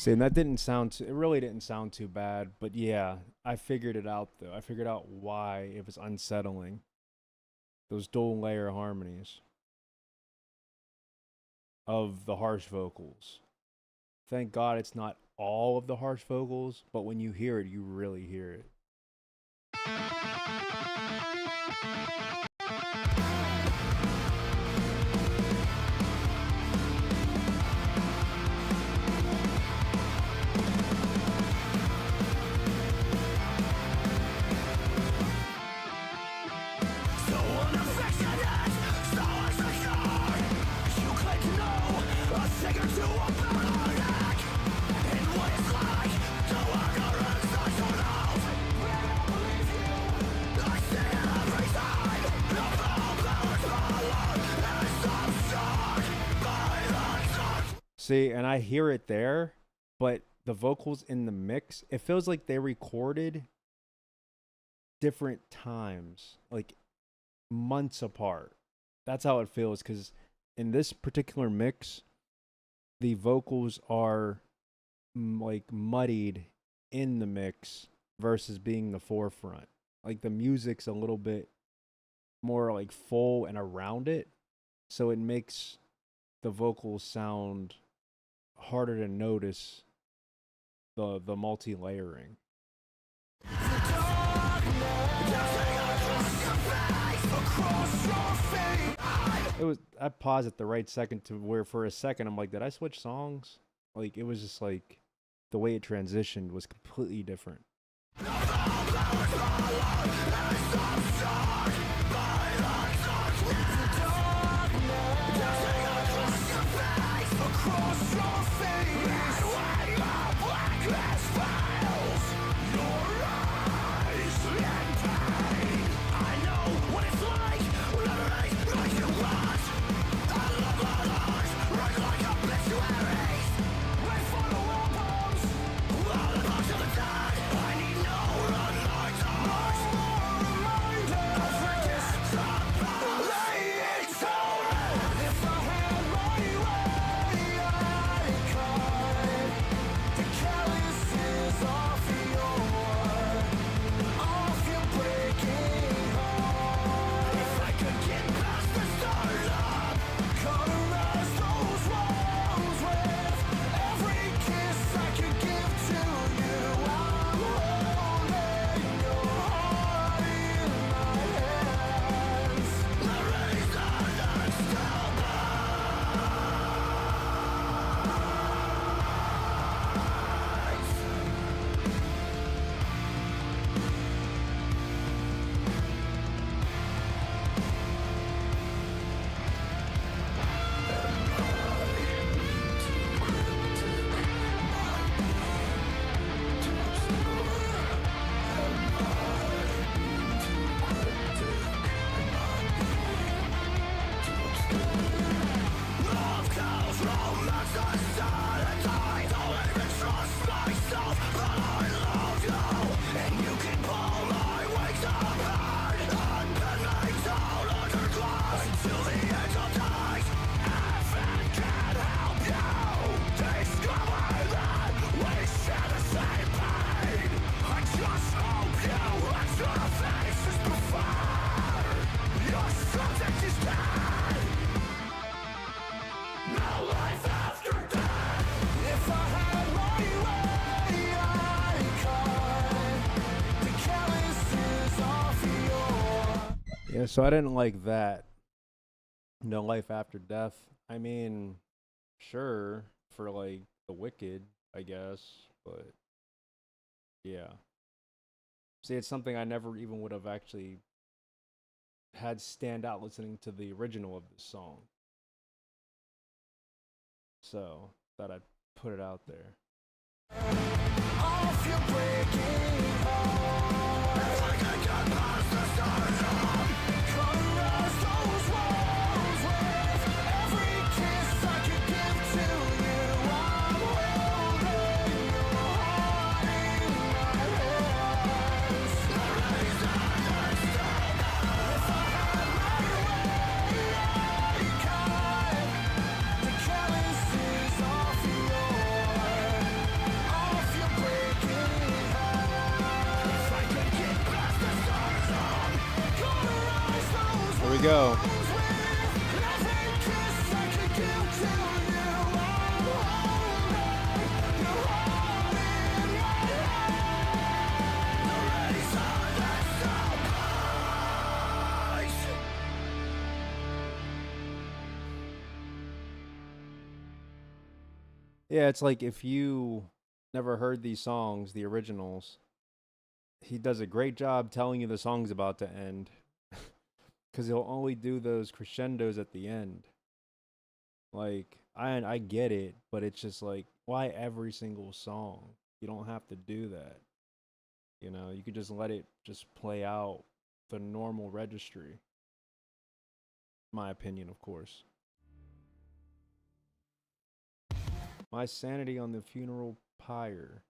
See, and that didn't sound it really didn't sound too bad, but yeah, I figured it out though. I figured out why it was unsettling. Those dual layer harmonies of the harsh vocals. Thank God it's not all of the harsh vocals, but when you hear it, you really hear it. So unaffected See, and I hear it there, but the vocals in the mix, it feels like they recorded different times, like months apart. That's how it feels, because in this particular mix, the vocals are like muddied in the mix versus being the forefront. Like the music's a little bit more like full and around it, so it makes the vocals sound harder to notice the multi-layering. It was, I paused at the right second to where for a second I'm like, did I switch songs? Like it was just like the way it transitioned was completely different. Yeah, so I didn't like that. No life after death. I mean, sure, for like the wicked, I guess, but yeah. See, it's something I never even would have actually had stand out listening to the original of this song. So, thought I'd put it out there. Here we go. Yeah, it's like if you never heard these songs, the originals, he does a great job telling you the song's about to end because he'll only do those crescendos at the end. Like, I get it, but it's just like, why every single song? You don't have to do that. You know, you could just let it just play out the normal registry. My opinion, of course. My sanity on the funeral pyre.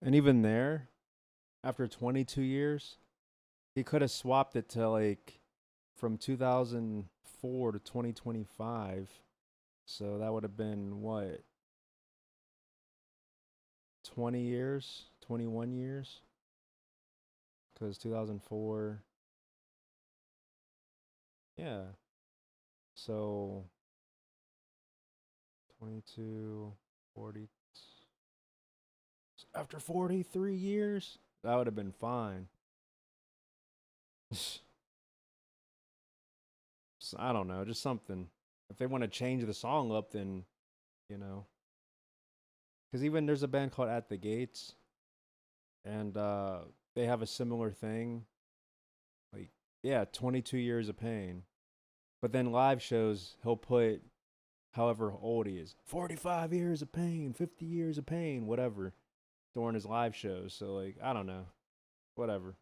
And even there, after 22 years, he could have swapped it to like from 2004 to 2025. So that would have been what? 20 years? 21 years? Because 2004. Yeah. So 22, 40. After 43 years, that would have been fine. So, I don't know, just something. If they want to change the song up, then, you know. Because even there's a band called At the Gates, and they have a similar thing. Like, yeah, 22 years of pain. But then live shows, he'll put however old he is 45 years of pain, 50 years of pain, whatever, during his live shows. So, like, I don't know. Whatever.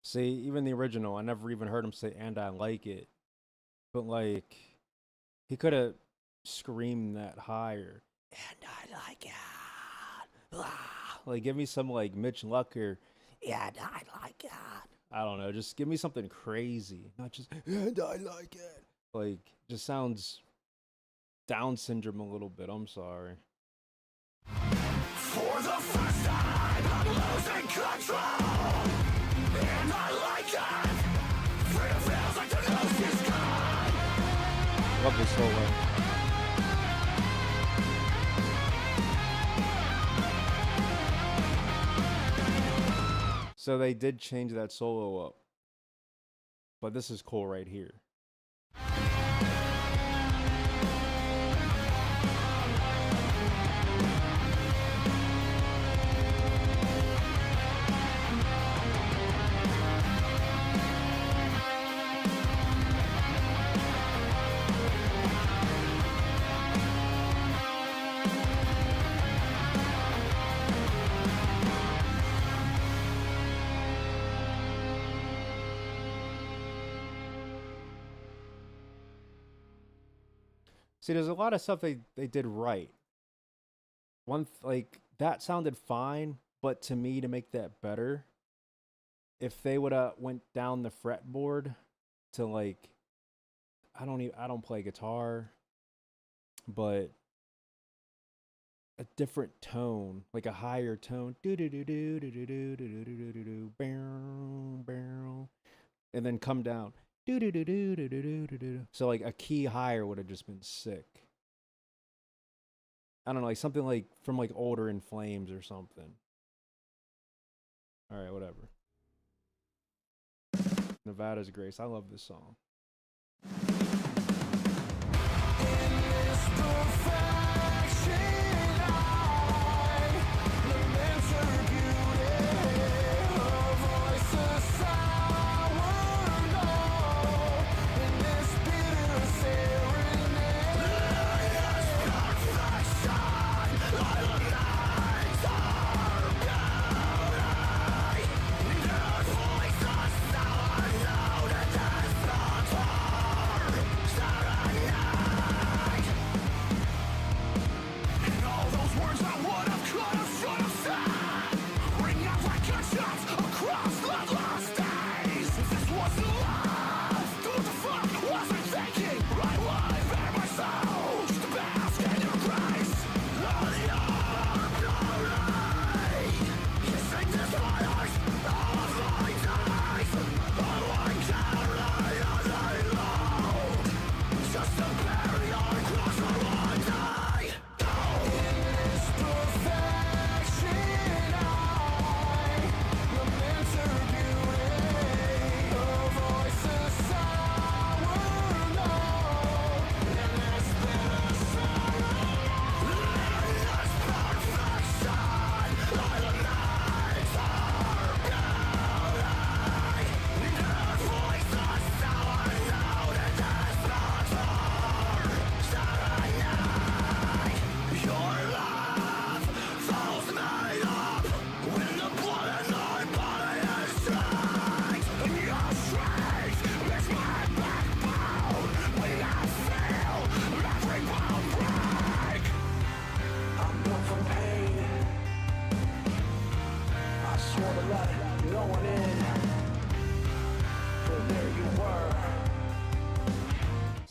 See, even the original, I never even heard him say, and I like it. But, like, he could have screamed that higher. And I like it. Ah. Like, give me some, like, Mitch Lucker. And I like it. I don't know. Just give me something crazy. Not just, and I like it. Like, just sounds Down syndrome a little bit. I'm sorry. For the first time, I'm losing control. And I like it. Freedom feels like the ghost is gone. Love this solo. So they did change that solo up. but this is cool right here. See, there's a lot of stuff they did right. Like that sounded fine, but to me, to make that better, if they would have went down the fretboard to like, I don't play guitar, but a different tone, like a higher tone, do do do do do do do do do do do do, barrel, and then come down, do do do do do do do do. So like a key higher would have just been sick. I don't know, like something like from like older In Flames or something. All right, whatever. Nevada's Grace. I love this song.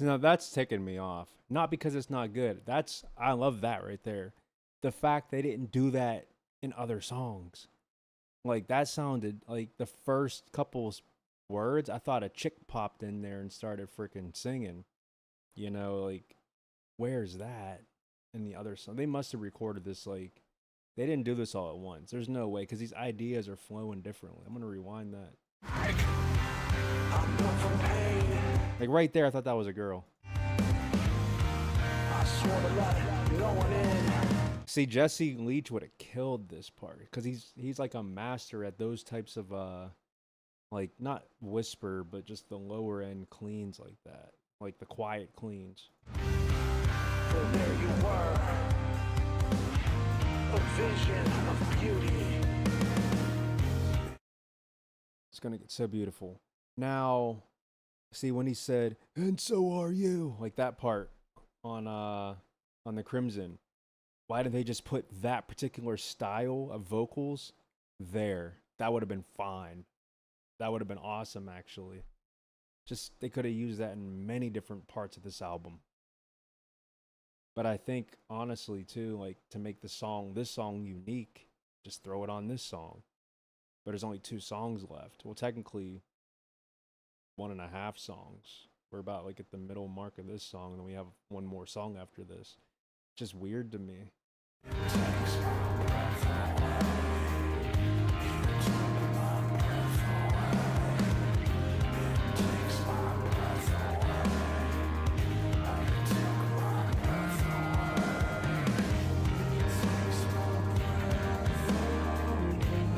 Now that's ticking me off. Not because it's not good. I love that right there. The fact they didn't do that in other songs. Like that sounded like the first couple words, I thought a chick popped in there and started freaking singing. You know, like where's that in the other song? They must have recorded this like they didn't do this all at once. There's no way because these ideas are flowing differently. I'm gonna rewind that. Like right there, I thought that was a girl. See, Jesse Leach would have killed this part because he's like a master at those types of like not whisper, but just the lower end cleans like that, like the quiet cleans. So there you were, a vision of beauty. It's gonna get so beautiful. Now, see when he said, "And so are you," like that part on the Crimson. Why did they just put that particular style of vocals there? That would have been fine. That would have been awesome, actually. Just they could have used that in many different parts of this album. But I think honestly too, like to make this song unique, just throw it on this song. But there's only 2 songs left. Well, technically 1.5 songs. We're about like at the middle mark of this song, and then we have one more song after this. Just weird to me.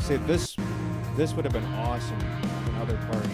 See, this would have been awesome in other parts.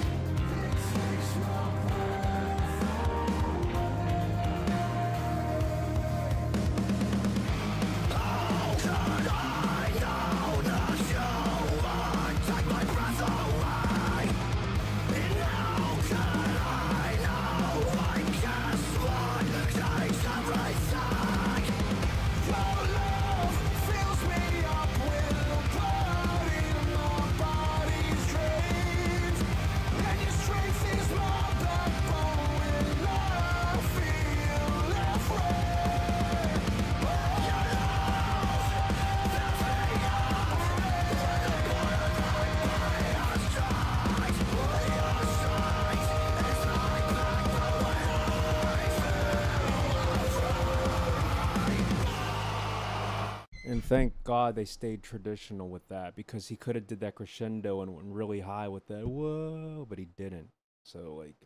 And thank God they stayed traditional with that, because he could have did that crescendo and went really high with that whoa, but he didn't. So like,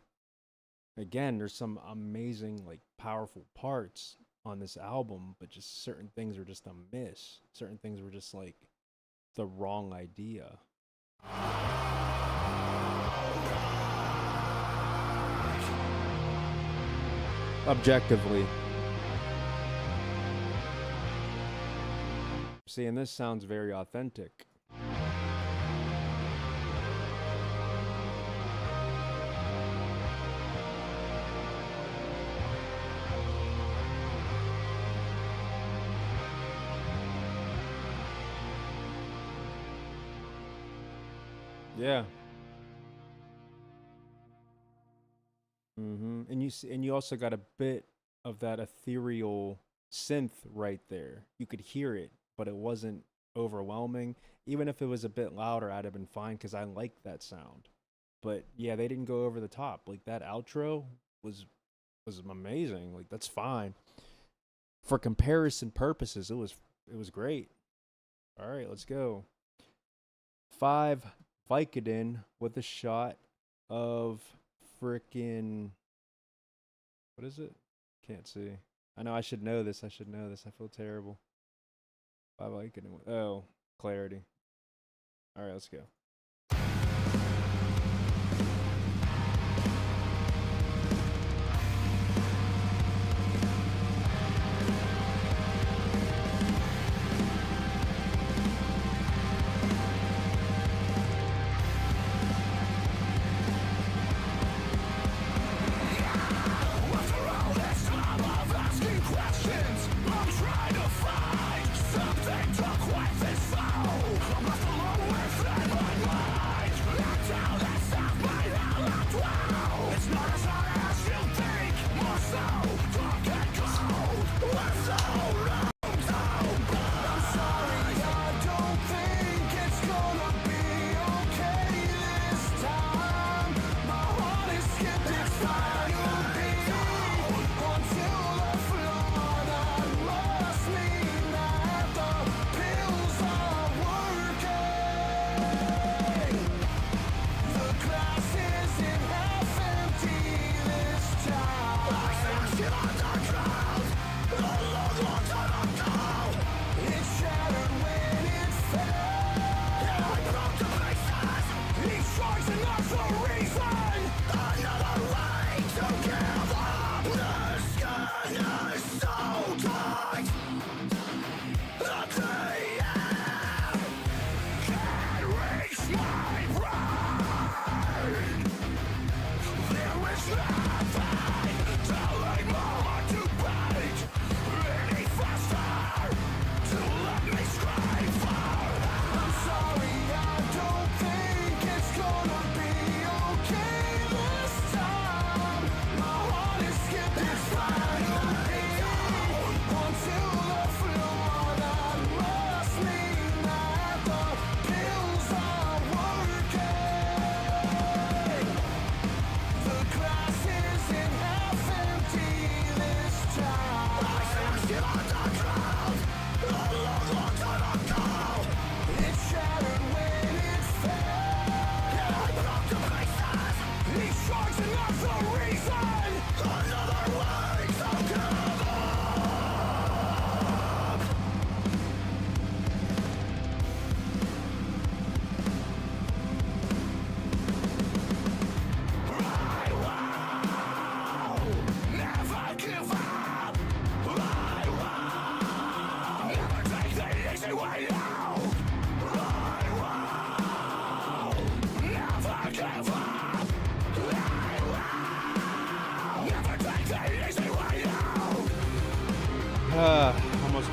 again, there's some amazing, like, powerful parts on this album, but just certain things were just a miss. Certain things were just like the wrong idea. Objectively. See, and this sounds very authentic. Yeah. And you also got a bit of that ethereal synth right there. You could hear it, but it wasn't overwhelming. Even if it was a bit louder, I'd have been fine because I liked that sound. But yeah, they didn't go over the top. Like that outro was amazing. Like that's fine. For comparison purposes, it was great. All right, let's go. 5 Vicodin with a shot of frickin' what is it? Can't see. I know I should know this. I feel terrible. 5 Vicodin. Oh, clarity. All right, let's go. Something to quench this soul. I'm left alone with my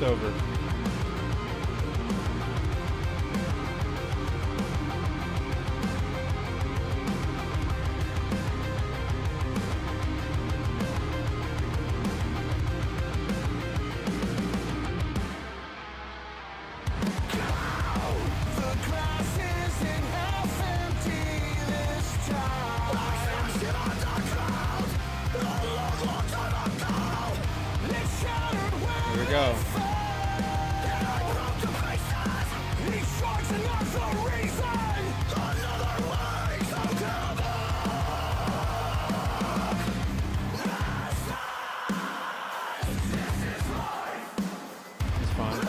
over. Here we go. It's fine.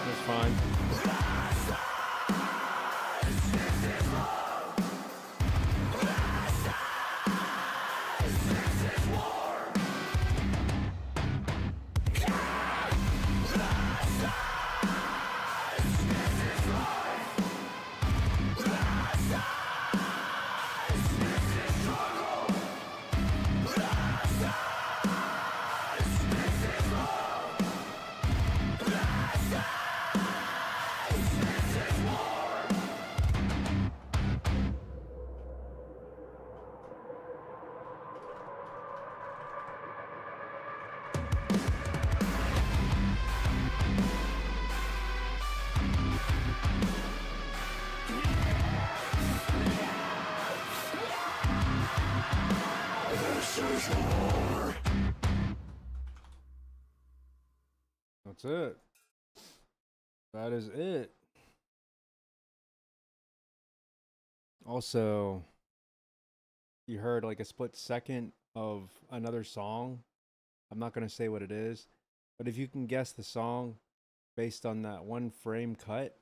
It's fine. That's it. That is it. Also, you heard like a split second of another song. I'm not going to say what it is, but if you can guess the song based on that one frame cut,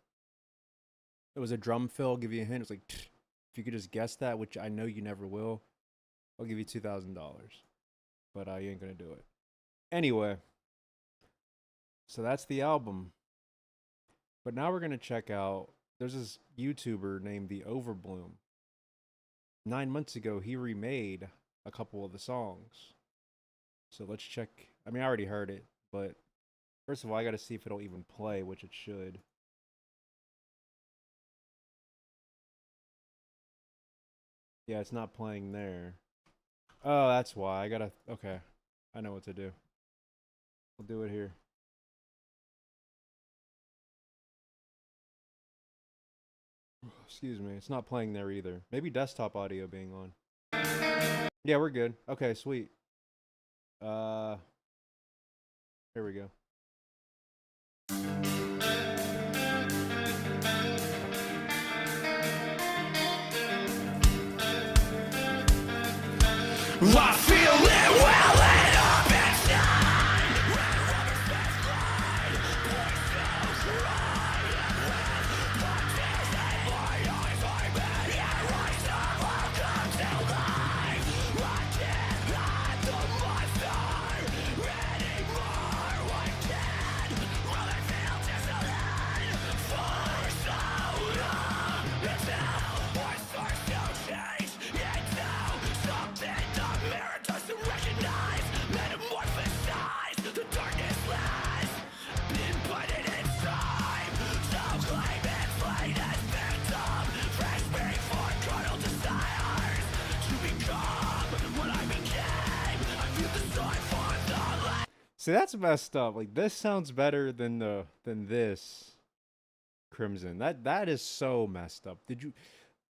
it was a drum fill. I'll give you a hint. It's like, if you could just guess that, which I know you never will, I'll give you $2,000. But you ain't going to do it. Anyway, so that's the album. But now we're going to check out, there's this YouTuber named The Overbloom. 9 months ago, he remade a couple of the songs. So let's check. I mean, I already heard it, but first of all, I got to see if it'll even play, which it should. Yeah, it's not playing there. Oh, that's why. I gotta, okay. I know what to do. We'll do it here. Excuse me. It's not playing there either. Maybe desktop audio being on. Yeah, we're good. Okay, sweet. Here we go. I feel it welling up inside. See, that's messed up. Like, this sounds better than this Crimson. That is so messed up. Did you,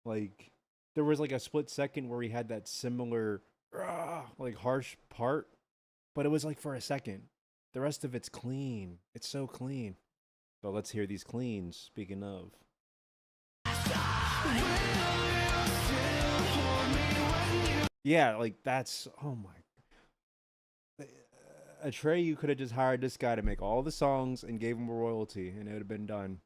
like, there was like a split second where he had that similar like harsh part, but it was like for a second. The rest of it's clean. It's so clean. But let's hear these cleans, speaking of. Yeah, like that's, oh my. ATREYU could have just hired this guy to make all the songs and gave him a royalty, and it would have been done.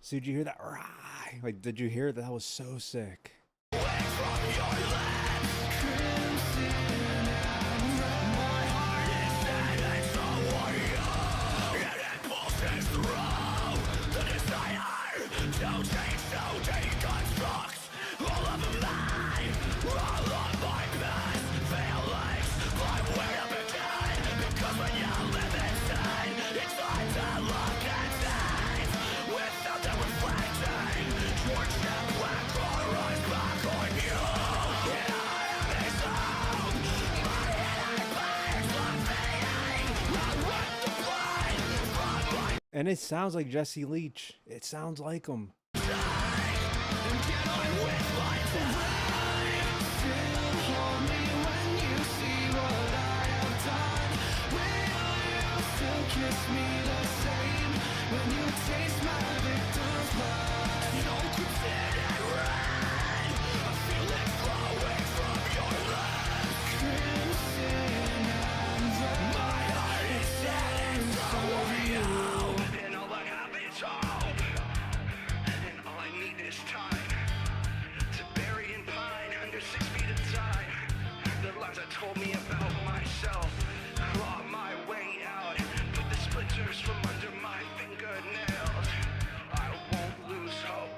So did you hear that? Like, did you hear that? That was so sick. to change, to deconstruct all of mine, all of my past failings. But where to begin? Because when you live inside, it's hard to look at things without the reflecting. Your jet black eyes back on you. Yeah, I am a sound. My head burns like beating. I want the blood from my And it sounds like Jesse Leach. It sounds like him. and get on with my time. Still hold me when you see what I have done. Will you still kiss me the same when you taste my victim's blood? Don't consider red. I feel it flowing from your lips. Crimson and red. My heart is set and so are you. And all I have is hope. And all I need is time to bury in pine under 6 feet of time. The lies that told me about myself. Claw my way out. Put the splinters from under my fingernails. I won't lose hope.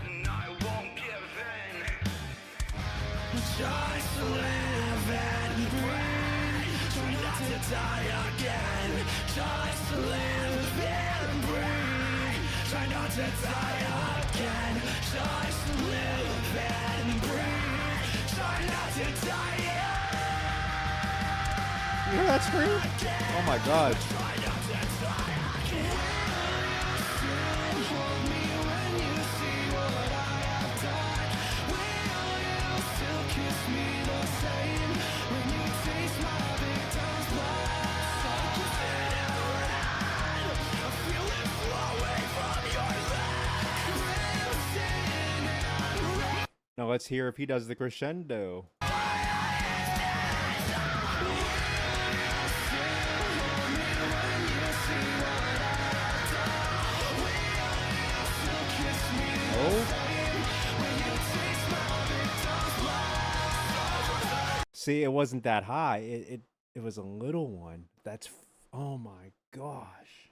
And I won't give in. Just live and breathe. Try not to die again. Just live and breathe. Try not to die again. Just live and breathe. Try not to die You hear that scream? Oh my god. Try not to die again. Will you still hold me when you see what I have done? Will you still kiss me the same when you taste my victim's blood? So consider red. I feel it flowing from your lips. Crimson and red. Now let's hear if he does the crescendo. See, it wasn't that high. It was a little one. That's oh my gosh.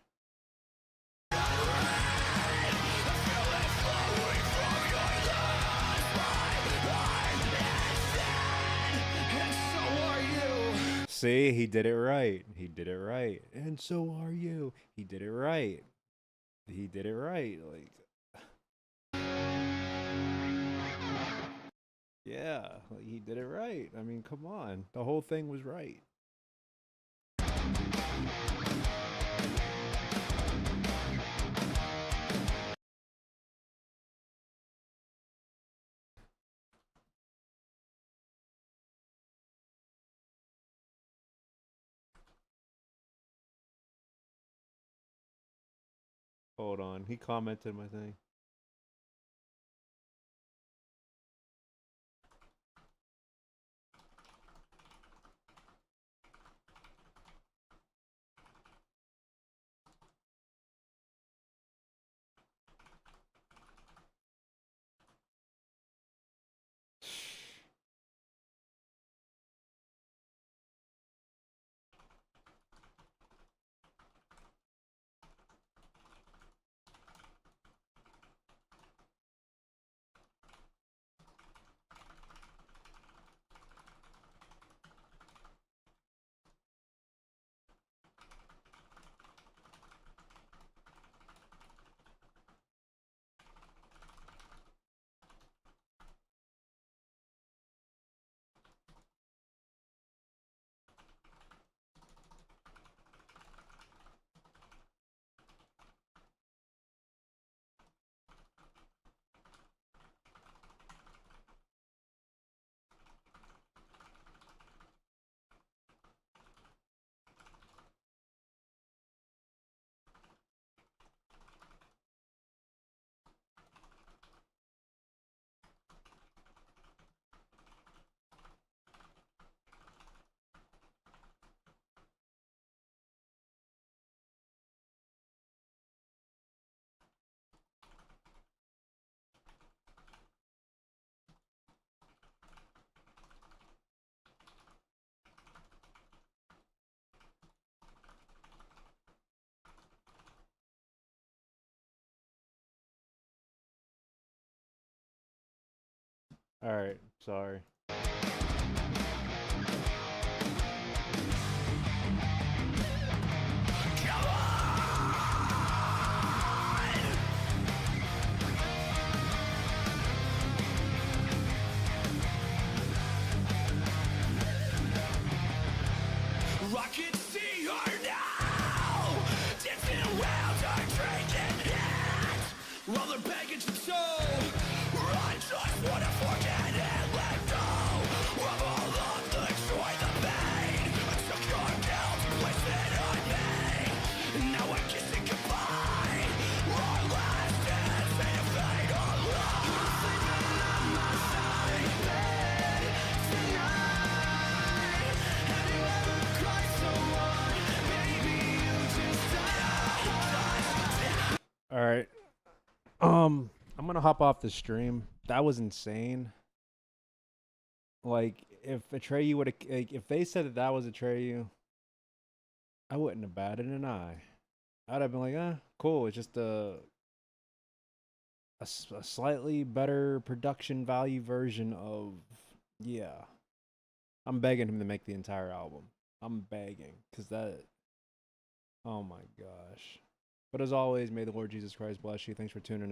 And so are you. See, he did it right. He did it right. And so are you. He did it right. He did it right. Like yeah, like he did it right. I mean, come on. The whole thing was right. Hold on. He commented my thing. All right, sorry. I can see her now, dancing around her, drinking it, while they're begging to show. I just wanna forget and let go of all of the joy, the pain. I took your guilt, placed it on me. Now I'm kissing goodbye. Our last dance ain't a fade alone. All right. I'm gonna hop off the stream. That was insane. Like, if Atreyu would have, like, if they said that that was Atreyu, I wouldn't have batted an eye. I'd have been like, cool. It's just a slightly better production value version of, yeah. I'm begging him to make the entire album. I'm begging, because that, oh my gosh. But as always, may the Lord Jesus Christ bless you. Thanks for tuning in.